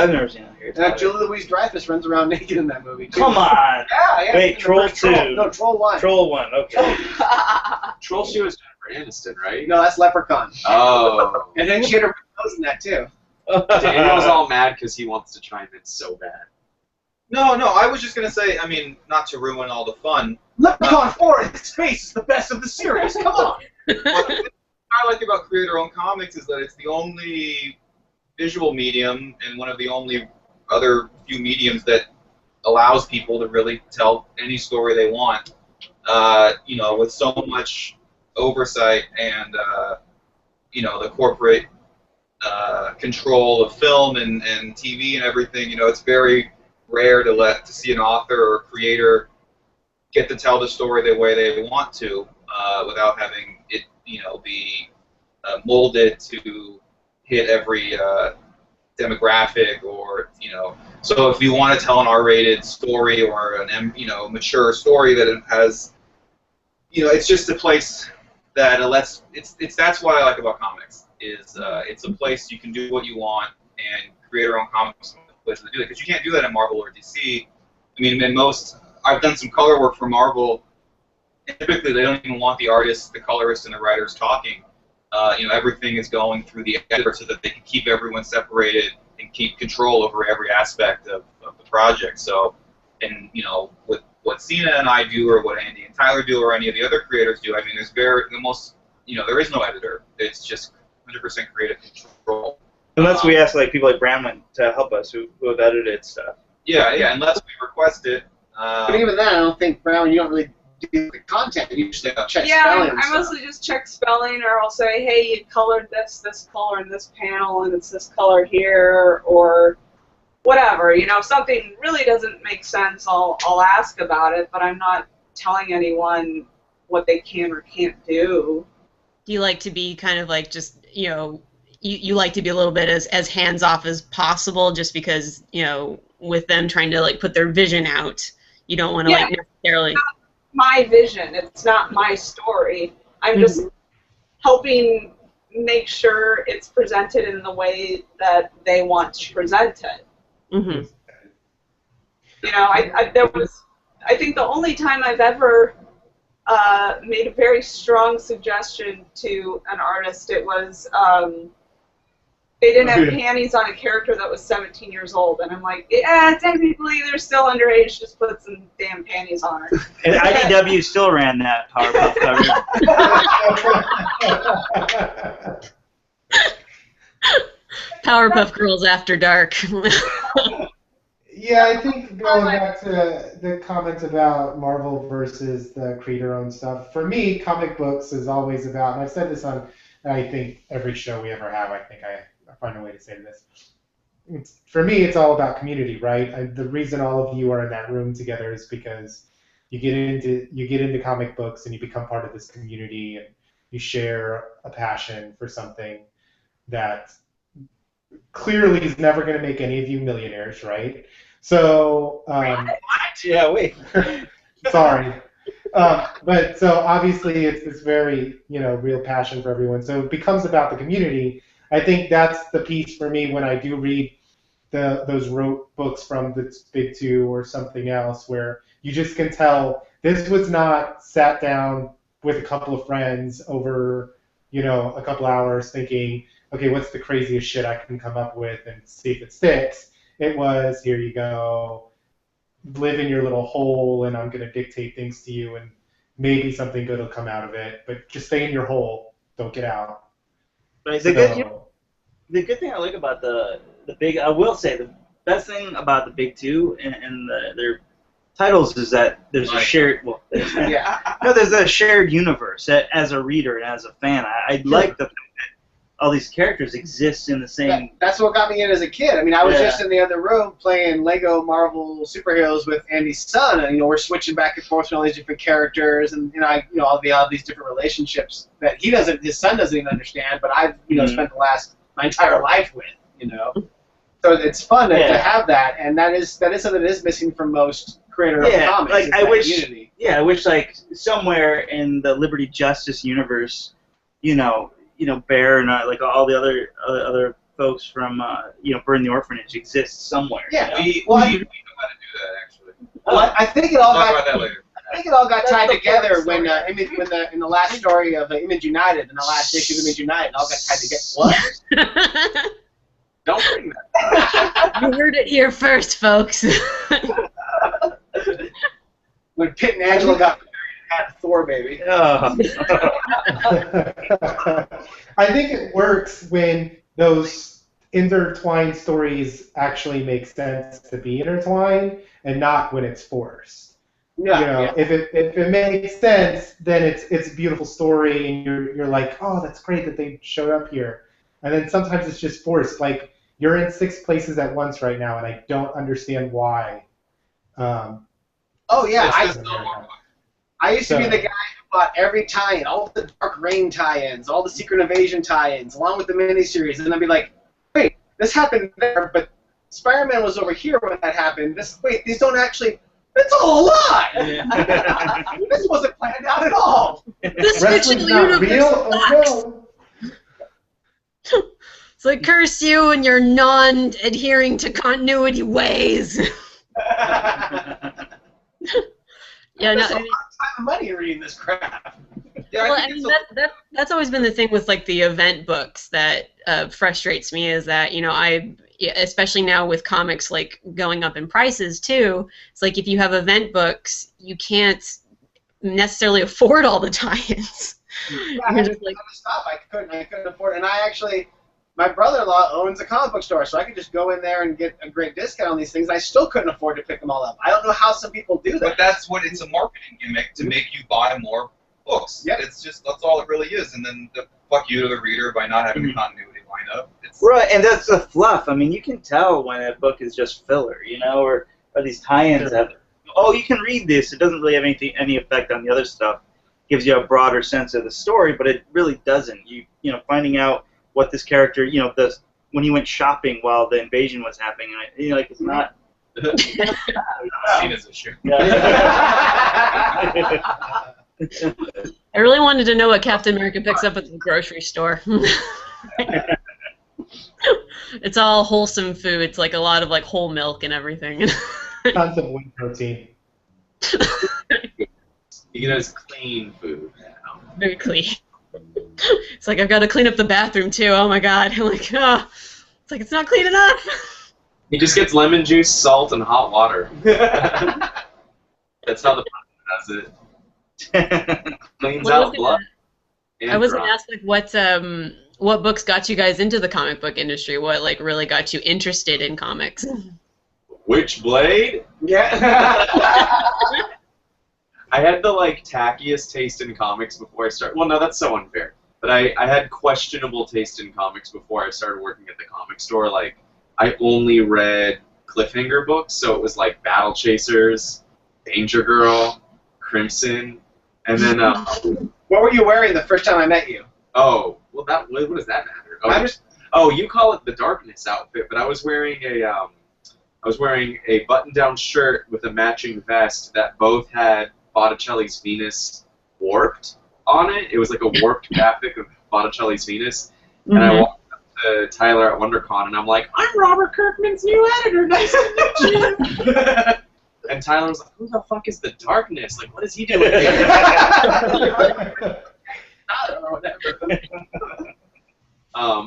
never seen it. Julia Louis-Dreyfus runs around naked in that movie too. Come on. Yeah. Wait, Troll 2. No, Troll 1. Troll 1. Okay. Troll 2 is Jennifer Aniston, right? No, that's Leprechaun. Oh. And then she had her nose in that too. Daniel's all mad because he wants to chime in so bad. No, I was just going to say, I mean, not to ruin all the fun. Leprechaun 4 in space is the best of the series. Come on. What I like about creator-owned comics is that it's the only visual medium and one of the only other few mediums that allows people to really tell any story they want. You know, with so much oversight and, you know, the corporate control of film and TV and everything, you know, it's very rare to see an author or creator get to tell the story the way they want to without having it be molded to hit every demographic, or So if you want to tell an R-rated story or an mature story that has, it's just a place that lets that's what I like about comics is it's a place you can do what you want and create your own comics. Place to do it because you can't do that in Marvel or DC. I mean, I've done some color work for Marvel. And typically, they don't even want the artists, the colorists, and the writers talking. Everything is going through the editor so that they can keep everyone separated and keep control over every aspect of the project. So, and with what Cena and I do, or what Andy and Tyler do, or any of the other creators do, I mean, there is no editor. It's just 100% creative control. Unless we ask people like Bramlin to help us, who have edited stuff. Yeah, unless we request it. But even then, I don't think, Brown, you don't really do the content. You just check spelling. Yeah, I mostly just check spelling, or I'll say, hey, you colored this color in this panel, and it's this color here, or whatever. If something really doesn't make sense, I'll ask about it, but I'm not telling anyone what they can or can't do. Do you like to be kind of like just, you like to be a little bit as hands-off as possible, just because, with them trying to put their vision out, you don't want to necessarily... It's not my vision. It's not my story. I'm just helping make sure it's presented in the way that they want to present it. Mm-hmm. I think the only time I've ever made a very strong suggestion to an artist, it was they didn't have panties on a character that was 17 years old, and I'm like, yeah, technically they're still underage, just put some damn panties on her. And IDW still ran that Powerpuff cover. Powerpuff Girls After Dark. Yeah, I think going back to the comments about Marvel versus the creator-owned stuff, for me, comic books is always about, and I've said this on, I think, every show we ever have, I think I find a way to say this. For me, it's all about community, right? The reason all of you are in that room together is because you get into comic books and you become part of this community, and you share a passion for something that clearly is never going to make any of you millionaires, right? So, yeah, wait. Sorry. But so obviously it's very, real passion for everyone. So it becomes about the community. I think that's the piece for me when I do read those rote books from the Big Two or something else, where you just can tell this was not sat down with a couple of friends over, a couple hours thinking, okay, what's the craziest shit I can come up with and see if it sticks. It was, here you go, live in your little hole, and I'm going to dictate things to you, and maybe something good will come out of it, but just stay in your hole, don't get out. But the good thing I like about the big, I will say, the best thing about the Big Two and their titles is that there's a shared, there's a shared universe. As a reader and as a fan, I like the fact that all these characters exist in the same. That's what got me in as a kid. I mean, I was just in the other room playing Lego Marvel superheroes with Andy's son, and we're switching back and forth between all these different characters, and all these different relationships that his son doesn't even understand, but I've spent my entire life with. So it's fun to have that, and that is something that is missing from most creator-owned comics. I wish somewhere in the Liberty Justice universe, Bear and all the other folks from Burn the Orphanage exists somewhere. Yeah, we know how to do that actually. Well, I think it all Talk got. about that later. I think it all got tied together when in the last story of Image United, in the last issue of Image United, it all got tied together. What? Don't bring that. You heard it here first, folks. When Pitt and Angela got married and had a Thor baby. Oh. I think it works when those intertwined stories actually make sense to be intertwined, and not when it's forced. If it makes sense, then it's a beautiful story, and you're like, oh, that's great that they showed up here. And then sometimes it's just forced. Like, you're in 6 places at once right now, and I don't understand why. I used to be the guy bought every tie-in, all the Dark Reign tie-ins, all the Secret Invasion tie-ins, along with the miniseries, and I'd be like, wait, this happened there, but Spider-Man was over here when that happened. These don't actually. It's all a lie. Yeah. This wasn't planned out at all. This Wrestling's fictional not universe real? sucks. Oh, It's like, curse you and your non-adhering to continuity ways. Yeah, no, There's a lot of time and money in reading this crap. Yeah, well, I I think mean, that's always been the thing with like the event books that frustrates me is that, you know, especially now with comics like going up in prices too, it's like if you have event books, you can't necessarily afford all the tie-ins. Yeah, I You're had just to like, stop. I couldn't afford it. And my brother-in-law owns a comic book store, so I could just go in there and get a great discount on these things. I still couldn't afford to pick them all up. I don't know how some people do But that. it's a marketing gimmick to make you buy more books. Yep. It's just, that's all it really is. And then the fuck you to the reader by not having a continuity lineup. It's, Right, and that's the fluff. I mean, you can tell when a book is just filler, you know, or these tie-ins have, oh, you can read this. It doesn't really have any effect on the other stuff. Gives you a broader sense of the story, but it really doesn't. You know, finding out what this character, you know, when he went shopping while the invasion was happening, and you know, like it's not. seen as a issue. I really wanted to know what Captain America picks up at the grocery store. It's all wholesome food. It's like a lot of like whole milk and everything. tons of whey protein. You get his clean food now. Very clean. It's like I've got to clean up the bathroom too. Oh my god! I'm like, oh, it's like it's not clean enough. He just gets lemon juice, salt, and hot water. That's how the person does it. Cleans Well, out blood. and I was gonna dry. ask like what books got you guys into the comic book industry? What like really got you interested in comics? Witchblade? Yeah. I had the like tackiest taste in comics before I started. Well, no, that's so unfair. But I had questionable taste in comics before I started working at the comic store. Like, I only read cliffhanger books, so it was like Battle Chasers, Danger Girl, Crimson, and then What were you wearing the first time I met you? oh, well, that what does that matter? Oh, I just oh, you call it the Darkness outfit, but I was wearing a button-down shirt with a matching vest that both had Botticelli's Venus warped on it. It was like a warped graphic of Botticelli's Venus. And I walked up to Tyler at WonderCon, and I'm like, I'm Robert Kirkman's new editor. Nice to meet you. And Tyler was like, who the fuck is the Darkness? Like, what is he doing here? or whatever.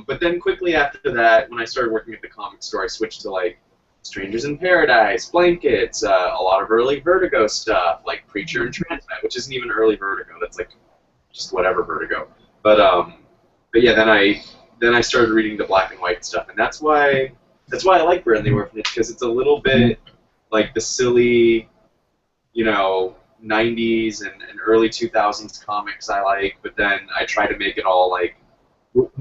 But then quickly after that, when I started working at the comic store, I switched to like Strangers in Paradise, Blankets, a lot of early Vertigo stuff, like Preacher and Transmet, which isn't even early Vertigo. That's like just whatever Vertigo. But yeah, then I started reading the black and white stuff, and that's why I like Burn the Orphanage, because it's a little bit like the silly, you know, 90s and early 2000s comics I like, but then I try to make it all like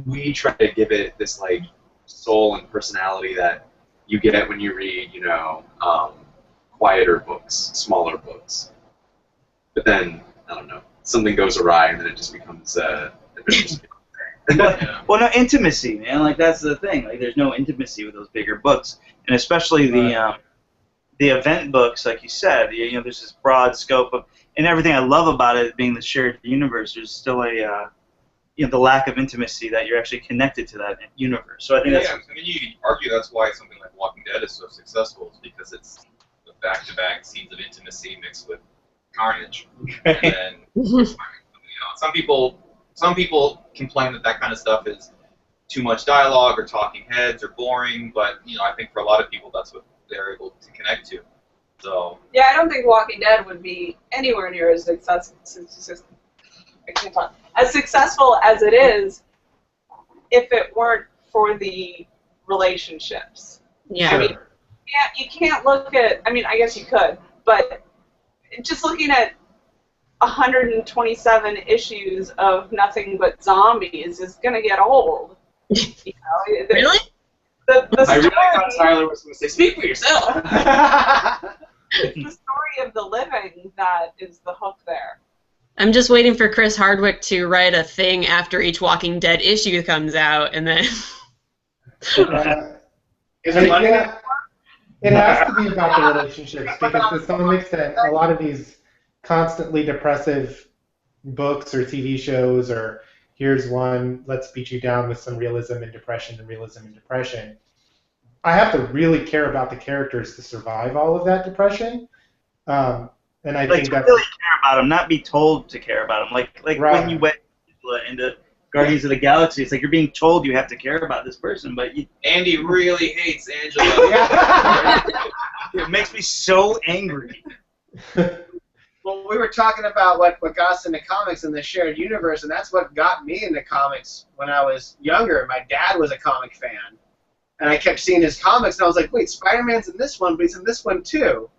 we try to give it this like soul and personality that you get when you read, you know, quieter books, smaller books. But then, I don't know, something goes awry and then it just becomes Well, no intimacy, man. Like that's the thing. Like there's no intimacy with those bigger books, and especially the event books, like you said. You know, there's this broad scope of, and everything I love about it being the shared universe. There's still a you know, the lack of intimacy that you're actually connected to that universe. So I think that's I mean, you could argue that's why something like Walking Dead is so successful, is because it's the back-to-back scenes of intimacy mixed with carnage. And then, you know, some people complain that kind of stuff is too much dialogue or talking heads or boring, but you know, I think for a lot of people that's what they're able to connect to. So Yeah, I don't think Walking Dead would be anywhere near as successful as it is if it weren't for the relationships. Yeah. I mean, you can't look at, I mean, I guess you could, but just looking at 127 issues of nothing but zombies is going to get old. You know? Really? The I really thought story, Tyler was going to say, speak for yourself. it's the story of the living that is the hook there. I'm just waiting for Chris Hardwick to write a thing after each Walking Dead issue comes out, and then. Is it money? Yeah, it has to be about the relationships because to some extent, a lot of these constantly depressive books or TV shows, or here's one, let's beat you down with some realism and depression and realism and depression. I have to really care about the characters to survive all of that depression. And I think that's really care about them, not be told to care about them. Like Right. when you went into Guardians of the Galaxy, it's like you're being told you have to care about this person, but Andy really hates Angela. it makes me so angry. Well, we were talking about what got us into comics in the shared universe, and that's what got me into comics when I was younger. My dad was a comic fan, and I kept seeing his comics, and I was like, wait, Spider-Man's in this one, but he's in this one too.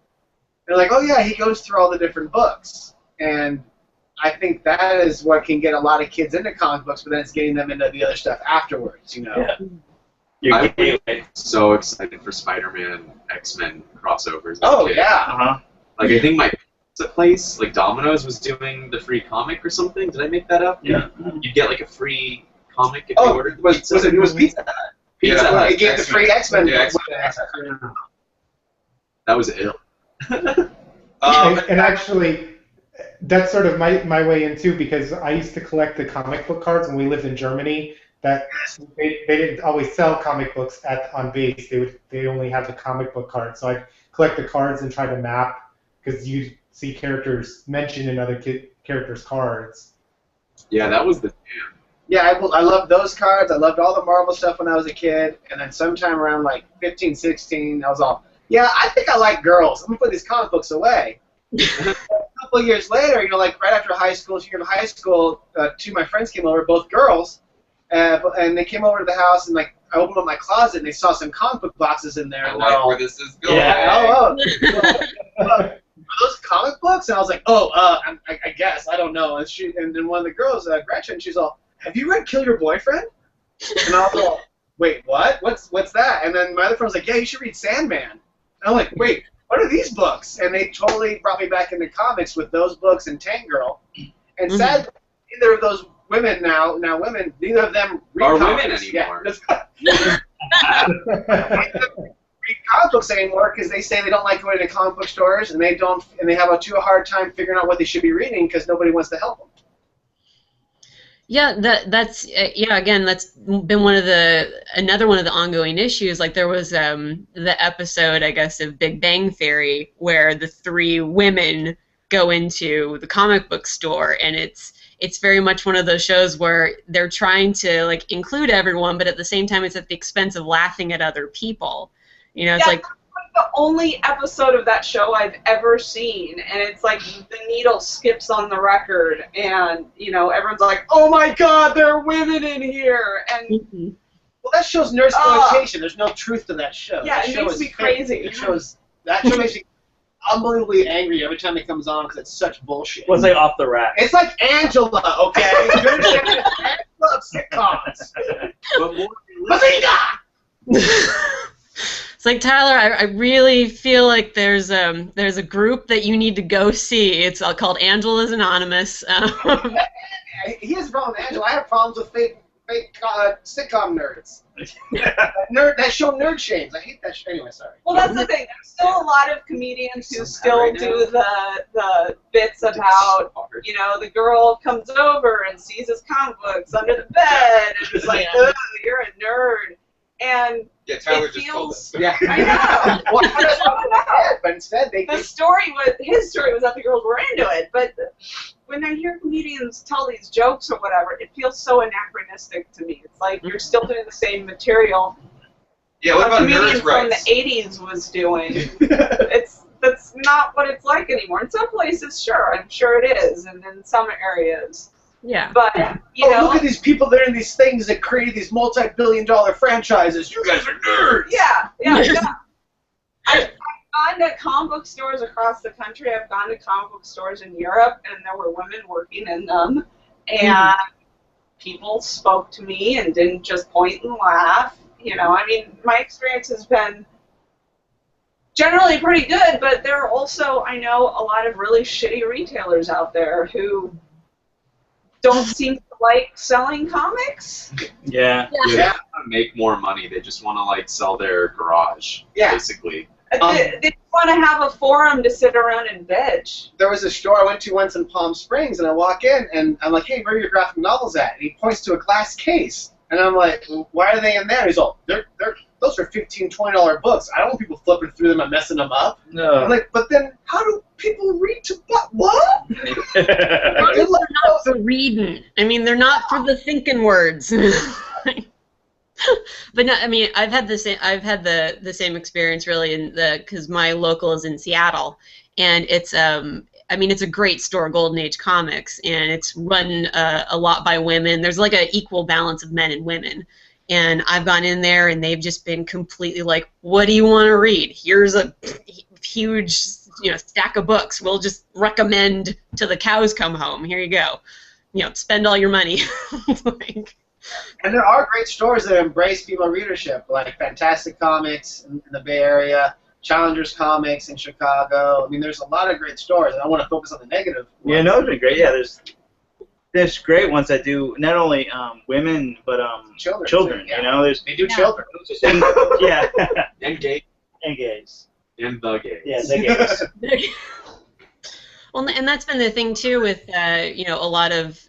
And like, oh yeah, he goes through all the different books. And I think that is what can get a lot of kids into comic books, but then it's getting them into the other stuff afterwards, you know? Yeah. I'm so excited for Spider-Man, X-Men crossovers. as a Oh, kid. yeah. Uh-huh. Like, I think my pizza place, like Domino's, was doing the free comic or something. Did I make that up? Yeah. You'd get, like, a free comic if you Oh, ordered the was pizza. it was Pizza Hut? Pizza Yeah. Hut. It gave the X-Men. free X-Men. Yeah, X-Men. That was ill. and actually, that's sort of my way in too, because I used to collect the comic book cards when we lived in Germany. That they didn't always sell comic books on base. They only have the comic book cards. So I'd collect the cards and try to map, because you see characters mentioned in other characters' cards. Yeah, that was the Yeah, I loved those cards. I loved all the Marvel stuff when I was a kid. And then sometime around like 15, 16, I was all, yeah, I think I like girls. I'm going to put these comic books away. A couple of years later, you know, like right after high school, senior year of high school, two of my friends came over, both girls. And they came over to the house, and like I opened up my closet, and they saw some comic book boxes in there. I And like they're all, where this is going. are those comic books? And I was like, I guess I don't know. And then one of the girls, Gretchen, she's all, have you read Kill Your Boyfriend? And I was all, wait, what? What's that? And then my other friend was like, yeah, you should read Sandman. And I'm like, wait, what are these books? And they totally brought me back into comics with those books and Tank Girl. And sadly, neither of those women women, neither of them read Are comics. women anymore. Yeah. Read comic books anymore because they say they don't like going to comic book stores, and they have a hard time figuring out what they should be reading because nobody wants to help them. Yeah, that's again, that's been another one of the ongoing issues. Like there was the episode, I guess, of Big Bang Theory where the three women go into the comic book store, and it's very much one of those shows where they're trying to like include everyone, but at the same time it's at the expense of laughing at other people. You know, it's like the only episode of that show I've ever seen, and it's like the needle skips on the record, and you know everyone's like, "Oh my God, there are women in here!" And well, that show's nurse exploitation. There's no truth to that show. Yeah, that it show makes is me fake. crazy. That show makes me unbelievably angry every time it comes on because it's such bullshit. Was like off the rack. It's like Angela, okay? You understand? It's Angela of sitcoms. But more Bazinga! it's like, Tyler, I really feel like there's a group that you need to go see. It's called Angela's Anonymous. He has a problem with Angela. I have problems with fake sitcom nerds. That show nerd shames. I hate that show. Anyway, sorry. well, that's the thing. There's still a lot of comedians who still do the bits about, you know, the girl comes over and sees his comic books under the bed, and it's like, ugh, you're a nerd. And Yeah, Tyler it just told feels, us. Yeah. I know. Well, that's what but instead His story was that the girls were into it, but when I hear comedians tell these jokes or whatever, it feels so anachronistic to me. It's like you're still doing the same material Yeah, what a about comedian nerds' from rights? the 80s was doing. That's not what it's like anymore. In some places, sure, I'm sure it is, and in some areas. Yeah. But, you know, look at these people that are in these things that created these multi-billion-dollar franchises. You guys are nerds. yeah. I've gone to comic book stores across the country. I've gone to comic book stores in Europe, and there were women working in them, and people spoke to me and didn't just point and laugh. You know, I mean, my experience has been generally pretty good, but there are also, I know, a lot of really shitty retailers out there who don't seem to like selling comics. Yeah. They don't want to make more money. They just want to like sell their garage, basically. They want to have a forum to sit around and veg. There was a store I went to once in Palm Springs, and I walk in, and I'm like, hey, where are your graphic novels at? And he points to a glass case. And I'm like, well, why are they in there? He's all, those are $15, $20 books. I don't want people flipping through them and messing them up. No. I'm like, but then how do people read to what? They're not for reading. I mean, they're not for the thinking words. But no, I mean, I've had the same experience really because my local is in Seattle, and it's I mean, it's a great store, Golden Age Comics, and it's run a lot by women. There's like an equal balance of men and women. And I've gone in there, and they've just been completely like, what do you want to read? Here's a huge stack of books. We'll just recommend till the cows come home. Here you go. Spend all your money. And there are great stores that embrace female readership, like Fantastic Comics in the Bay Area, Challengers Comics in Chicago. I mean, there's a lot of great stores, and I want to focus on the negative ones. Yeah, no, it's been great. Yeah, there's great ones that do not only women but children. Yeah. They do children. Yeah. And gays. And gays. And the gays. Yeah, the gays. Well, and that's been the thing too with a lot of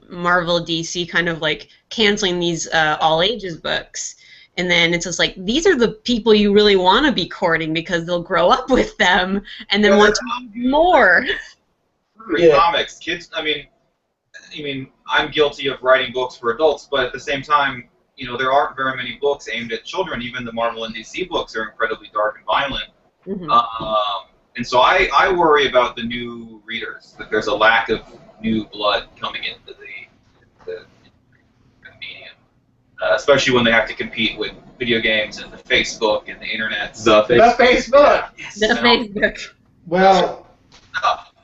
Marvel, DC kind of like canceling these all ages books, and then it's just like these are the people you really want to be courting because they'll grow up with them and then want to read more. Comics, kids. I mean, I'm guilty of writing books for adults, but at the same time, there aren't very many books aimed at children. Even the Marvel and DC books are incredibly dark and violent. Mm-hmm. And so I worry about the new readers, that there's a lack of new blood coming into the medium, especially when they have to compete with video games and the Facebook and the internet. The Facebook! Yes. The Facebook. Well,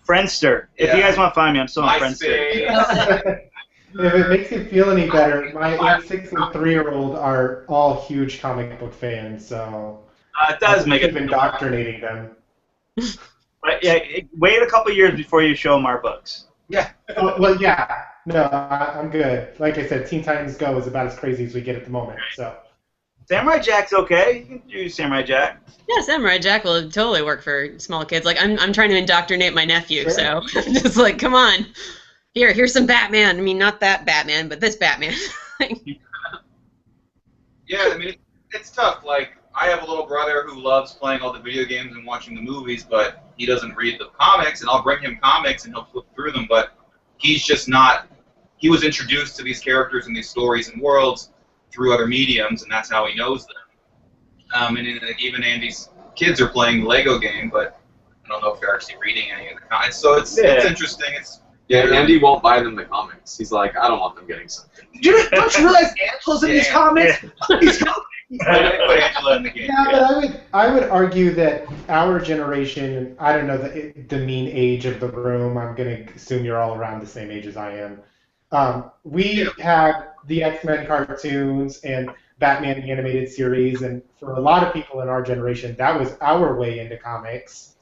Friendster. If you guys want to find me, I'm still on Friendster. If it makes you feel any better, my 6 and 3-year-old are all huge comic book fans, so it does make it indoctrinating them. But yeah, wait a couple years before you show them our books. Yeah. Well, yeah. No, I'm good. Like I said, Teen Titans Go is about as crazy as we get at the moment. So. Samurai Jack's okay. You can do Samurai Jack. Yeah, Samurai Jack will totally work for small kids. Like I'm trying to indoctrinate my nephew, sure. So I'm just like, come on, here's some Batman. I mean, not that Batman, but this Batman. Yeah, I mean, it's tough. Like, I have a little brother who loves playing all the video games and watching the movies, but he doesn't read the comics, and I'll bring him comics and he'll flip through them, but he's just not. He was introduced to these characters and these stories and worlds through other mediums, and that's how he knows them. And even Andy's kids are playing the Lego game, but I don't know if they're actually reading any of the comics. So it's interesting. Andy won't buy them the comics. He's like, I don't want them getting something. Don't you realize Angela's in these comics? Put Angela in the game. Yeah, but I would argue that our generation, I don't know the mean age of the room. I'm going to assume you're all around the same age as I am. We had the X-Men cartoons and Batman the animated series, and for a lot of people in our generation, that was our way into comics.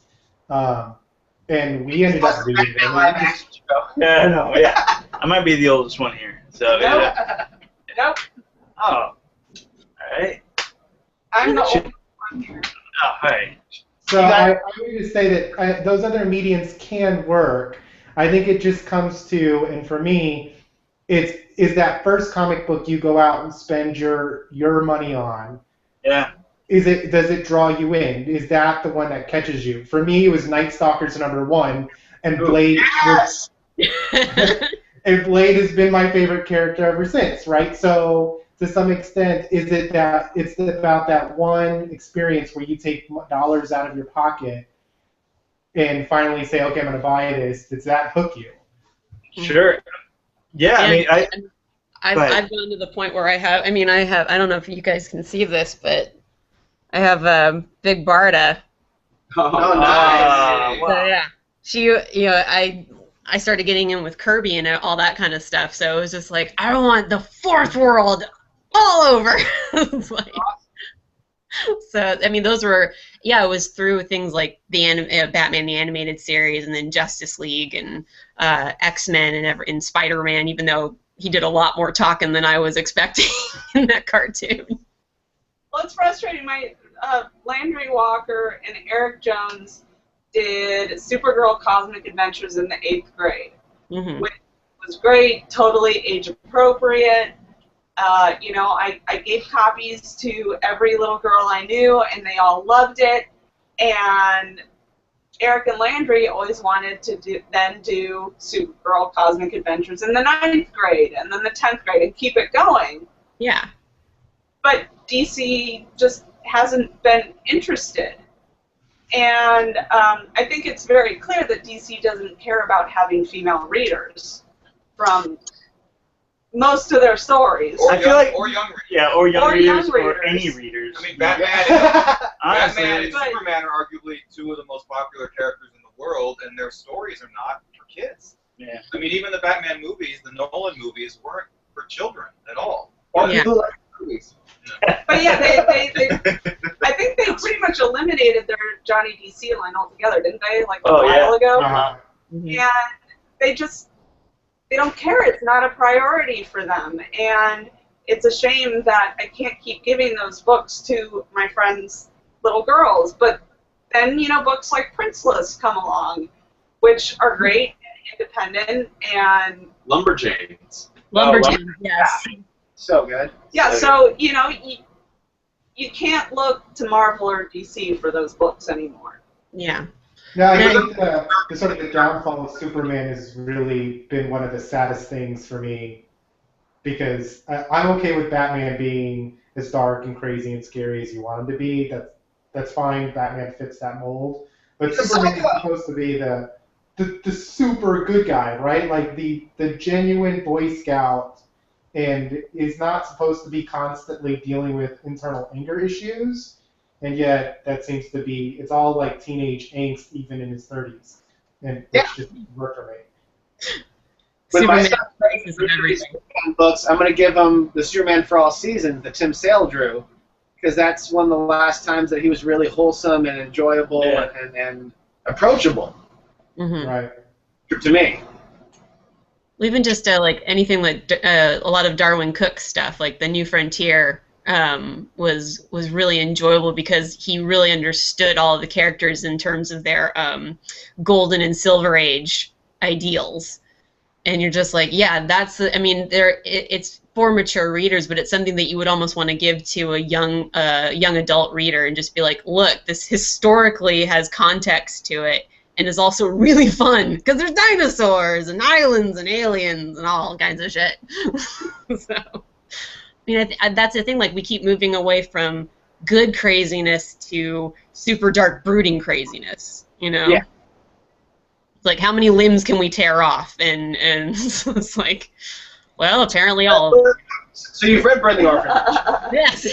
And we ended up reading them. Yeah. I might be the oldest one here. So. Nope. Oh. All right. I'm the oldest one here. Oh, hi. So I would just say that those other mediums can work. I think it just comes to, and for me, is that first comic book you go out and spend your money on. Yeah. Does it draw you in? Is that the one that catches you? For me, it was Night Stalkers #1, and Blade. Yes! And Blade has been my favorite character ever since, right? So to some extent, is it that it's about that one experience where you take dollars out of your pocket and finally say, okay, I'm going to buy this? Does that hook you? Sure. Yeah, I mean, I've gone to the point where I don't know if you guys can see this, but I have Big Barda. Oh, nice. So, yeah. She, I started getting in with Kirby and all that kind of stuff, so it was just like, I want the fourth world all over. It's like, So I mean, those were it was through things like the Batman the animated series, and then Justice League and X-Men and Spider-Man. Even though he did a lot more talking than I was expecting in that cartoon. Well, it's frustrating. My Landry Walker and Eric Jones did Supergirl Cosmic Adventures in the 8th grade, which was great, totally age appropriate. You know, I gave copies to every little girl I knew, and they all loved it. And Eric and Landry always wanted to do Supergirl Cosmic Adventures in the 9th grade, and then the 10th grade, and keep it going. Yeah. But DC just hasn't been interested. And I think it's very clear that DC doesn't care about having female readers from most of their stories. Or I feel like young readers. Yeah, or young Or readers, young or readers. any readers. I mean, Batman, Honestly, Batman and But- Superman are arguably two of the most popular characters in the world, and their stories are not for kids. Yeah. I mean, even the Batman movies, the Nolan movies, weren't for children at all. Or Yeah. people who like movies. But yeah, they I think they pretty much eliminated their Johnny DC line altogether, didn't they? Like a Oh, yeah. while ago. Uh-huh. Mhm. And they don't care. It's not a priority for them. And it's a shame that I can't keep giving those books to my friends' little girls. But then, you know, books like Princeless come along, which are great and independent. And Lumberjanes. Lumberjane, yes. So good. yeah, so, you know, you can't look to Marvel or DC for those books anymore. Yeah. No, I think the sort of the downfall of Superman has really been one of the saddest things for me, because I'm okay with Batman being as dark and crazy and scary as you want him to be. That's fine. Batman fits that mold. But He's a Superman is psycho. supposed to be the super good guy, right? Like the genuine Boy Scout, and is not supposed to be constantly dealing with internal anger issues. And yet, that seems to be, it's all like teenage angst, even in his 30s. And it's just worked for me. When my Superman son's ready is to read these everything. Superman books, I'm going to give him the Superman for All Seasons that Tim Sale drew, because that's one of the last times that he was really wholesome and enjoyable Yeah. and approachable Mhm. Right. to me. Well, even just like anything like a lot of Darwin Cook stuff, like the New Frontier, was really enjoyable because he really understood all of the characters in terms of their golden and silver age ideals, and you're just like, yeah, that's I mean, it's for mature readers, but it's something that you would almost want to give to a young adult reader and just be like, look, this historically has context to it. And is also really fun because there's dinosaurs and islands and aliens and all kinds of shit. So, I mean, that's the thing. Like, we keep moving away from good craziness to super dark, brooding craziness. You know? Yeah. It's like, how many limbs can we tear off? And so it's like, well, apparently all. Of them. So you've read Burn the Orphanage. Yes.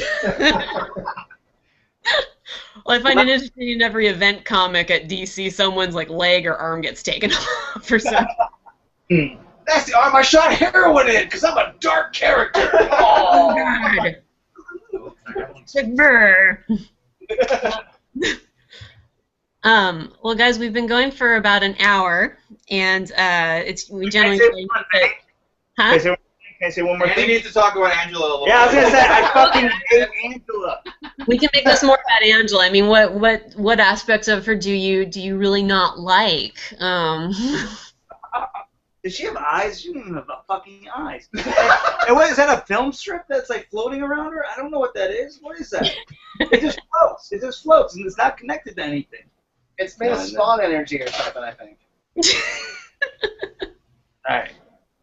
Well, I find it interesting in every event comic at DC, someone's like leg or arm gets taken off or something. That's the arm I shot heroin in, because I'm a dark character. Oh, Oh. God. Big Brr. Well, guys, we've been going for about an hour, and we generally play. Huh? Can I say one more Andy thing? needs to talk about Angela a little Yeah, I was bit. gonna say I fucking hate Angela. We can make this more about Angela. I mean, what aspects of her do you really not like? Does she have eyes? She doesn't even have fucking eyes. And what is that? A film strip that's like floating around her? I don't know what that is. What is that? It just floats. It just floats, and it's not connected to anything. It's made of spawn energy or something, I think. All right,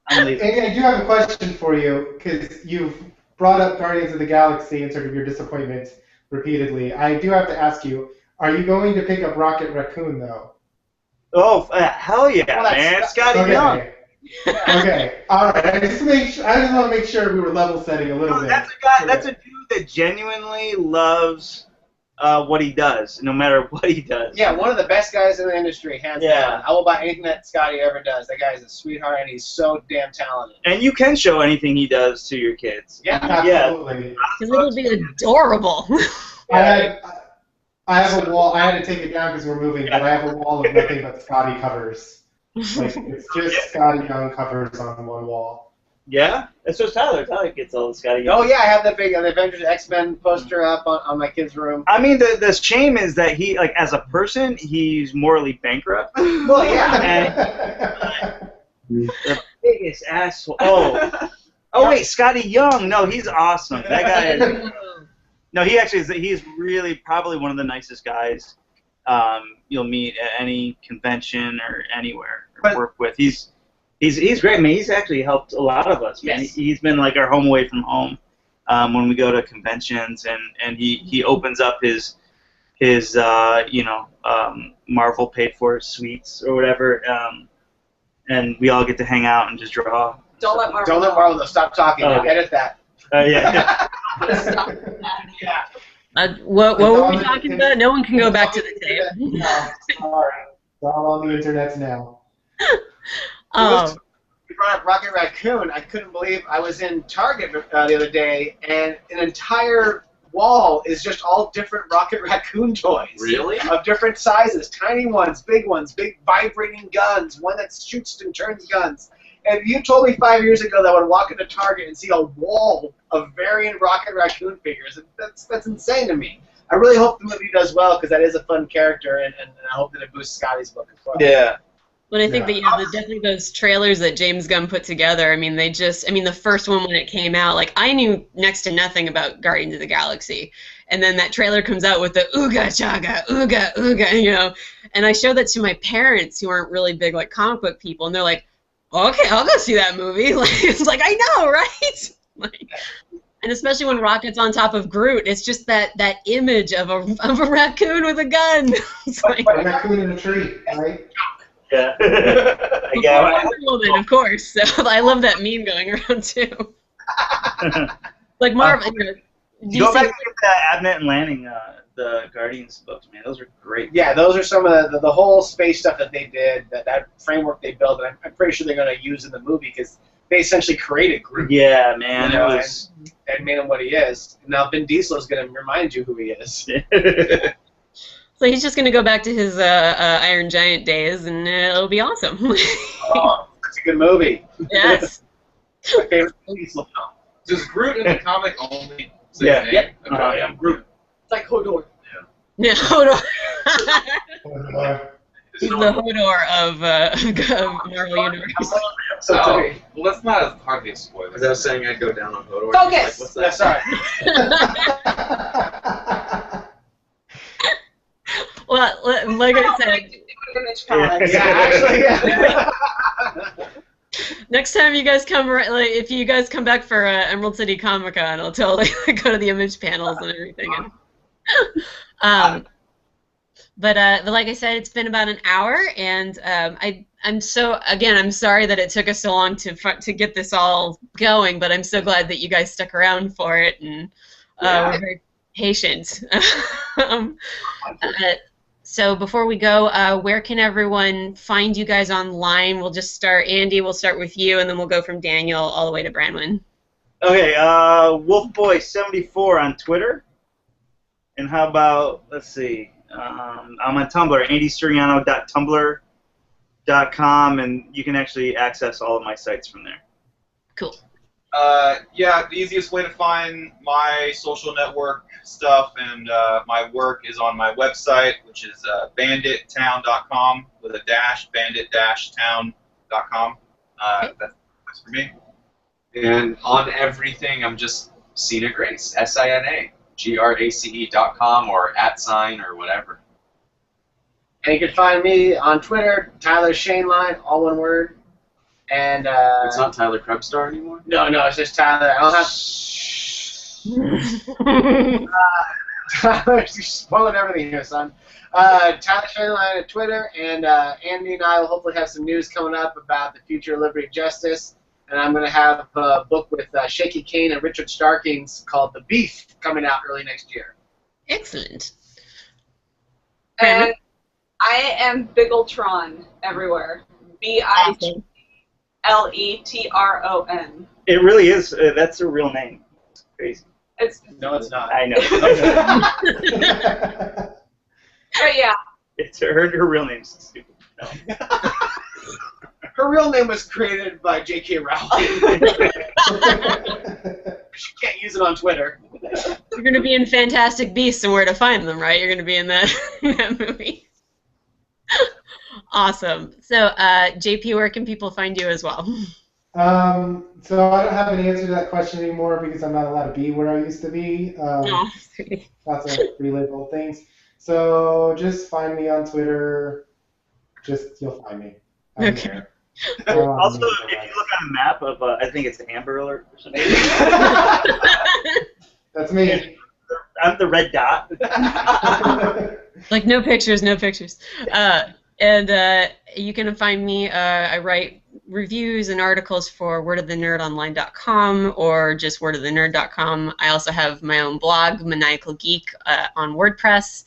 I'm leaving. Andy, I do have a question for you, because you've brought up Guardians of the Galaxy and sort of your disappointment repeatedly. I do have to ask you, are you going to pick up Rocket Raccoon, though? Oh, hell yeah, Well, that's- man. Scotty Young. Okay. All right. I just want to make sure we were level setting a little No, bit. that's a guy. That's a dude that genuinely loves what he does, no matter what he does. Yeah, one of the best guys in the industry, hands Yeah. down. I will buy anything that Scotty ever does. That guy is a sweetheart, and he's so damn talented. And you can show anything he does to your kids. Yeah. Absolutely. Because it'll be adorable. I have a wall. I had to take it down because we're moving, but I have a wall of nothing but Scotty covers. Like it's just Scotty Young covers on one wall. Yeah, that's what Tyler. Tyler gets all the Scotty Young. Oh yeah, I have the big Avengers X-Men poster up on my kid's room. I mean, the shame is that he, like, as a person, he's morally bankrupt. Well, yeah. The biggest asshole. Oh wait, Scotty Young. No, he's awesome. That guy is. No, he actually is. He's really probably one of the nicest guys you'll meet at any convention or anywhere or work with. He's great. I mean, he's actually helped a lot of us. Man. Yes. He's been like our home away from home when we go to conventions, and he opens up his Marvel paid for suites or whatever, and we all get to hang out and just draw. Don't let Marvel. Don't let Marvel know. Stop talking. Oh. Edit that. Yeah. What were we talking about? No one can go back to the tape. No, sorry. It's all on the internet now. Oh, You brought up Rocket Raccoon. I couldn't believe I was in Target the other day, and an entire wall is just all different Rocket Raccoon toys. Really? Of different sizes, tiny ones, big vibrating guns, one that shoots and turns guns. And you told me 5 years ago that I would walk into Target and see a wall of variant Rocket Raccoon figures. That's insane to me. I really hope the movie does well because that is a fun character, and I hope that it boosts Scotty's book as well. Yeah. but I think that definitely those trailers that James Gunn put together. I mean, the first one when it came out, like I knew next to nothing about Guardians of the Galaxy, and then that trailer comes out with the ooga chaga, ooga ooga, and I showed that to my parents who aren't really big like comic book people, and they're like, okay, I'll go see that movie. Like it's like I know, right? Like, and especially when Rocket's on top of Groot, it's just that image of a raccoon with a gun. It's like, A raccoon in a tree, right? Yeah. Wonder Woman, of course. So I love that meme going around too. Like Marvel. Go back to the Abnett and Lanning, the Guardians books, man. Those are great. Yeah, those are some of the whole space stuff that they did, that framework they built, and I'm pretty sure they're going to use in the movie because they essentially created Groot. Yeah, man. You know, It was. and made him what he is. Now Vin Diesel is going to remind you who he is. So he's just going to go back to his Iron Giant days, and it'll be awesome. Oh, it's a good movie. Yes. My favorite Diesel film. Does Groot in the comic only say Yeah. his name? Yeah. Okay. Yeah. Groot. It's like Hodor. Yeah, Hodor. Uh, He's the Hodor of Marvel Universe. So Oh, today. well, that's not hardly a spoiler. As I was saying, I'd go down on Hodor. Focus! Like, what's That's that? sorry. Well, like I said, Image comics. Yeah, actually, yeah. next time you guys come, like if you guys come back for Emerald City Comic Con, I'll totally go to the image panels and everything. But like I said, it's been about an hour, and I'm sorry that it took us so long to get this all going, but I'm so glad that you guys stuck around for it, and we're very patient. So before we go, where can everyone find you guys online? We'll just start, Andy, we'll start with you, and then we'll go from Daniel all the way to Branwyn. Okay, Wolfboy74 on Twitter. And how about, let's see, I'm on Tumblr, andystoriano.tumblr.com, and you can actually access all of my sites from there. Cool. Yeah, the easiest way to find my social network stuff and my work is on my website, which is bandittown.com with a dash, bandit-town.com. That's for me. And on everything, I'm just Sina Grace, SINAGRACE.com or @ or whatever. And you can find me on Twitter, Tyler Shaneline, all one word. And It's not Tyler Krebstar anymore? no, it's just Tyler. I don't have. You're spoiling everything here, son. Tyler Shaneline on Twitter, and Andy and I will hopefully have some news coming up about the future of Liberty and Justice. And I'm going to have a book with Shaky Kane and Richard Starkings called The Beef coming out early next year. Excellent. And I am Biggletron everywhere. BIGLETRON. It really is, that's a real name. It's crazy. It's No, it's not. I know. but yeah. It's her real name's stupid. No. Her real name was created by J.K. Rowling. She can't use it on Twitter. You're going to be in Fantastic Beasts and Where to Find Them, right? You're going to be in that movie. Awesome. So, JP, where can people find you as well? So I don't have an answer to that question anymore because I'm not allowed to be where I used to be. Oh. Lots of relive old things. So just find me on Twitter. You'll find me. I'm Okay. there. Also, if you look on a map of, I think it's Amber Alert or something. That's me. I'm the red dot. Like, no pictures, no pictures. And you can find me, I write reviews and articles for wordofthenerdonline.com or just wordofthenerd.com. I also have my own blog, Maniacal Geek, on WordPress.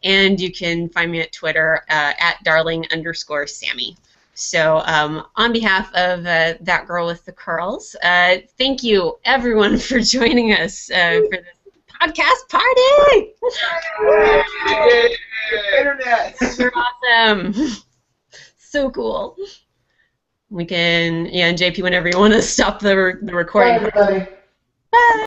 And you can find me at Twitter at darling_Sammy. So on behalf of That Girl with the Curls, thank you, everyone, for joining us for this podcast party. Internet. You're awesome. So cool. We can, and JP, whenever you want to stop the Bye, recording. everybody. Bye.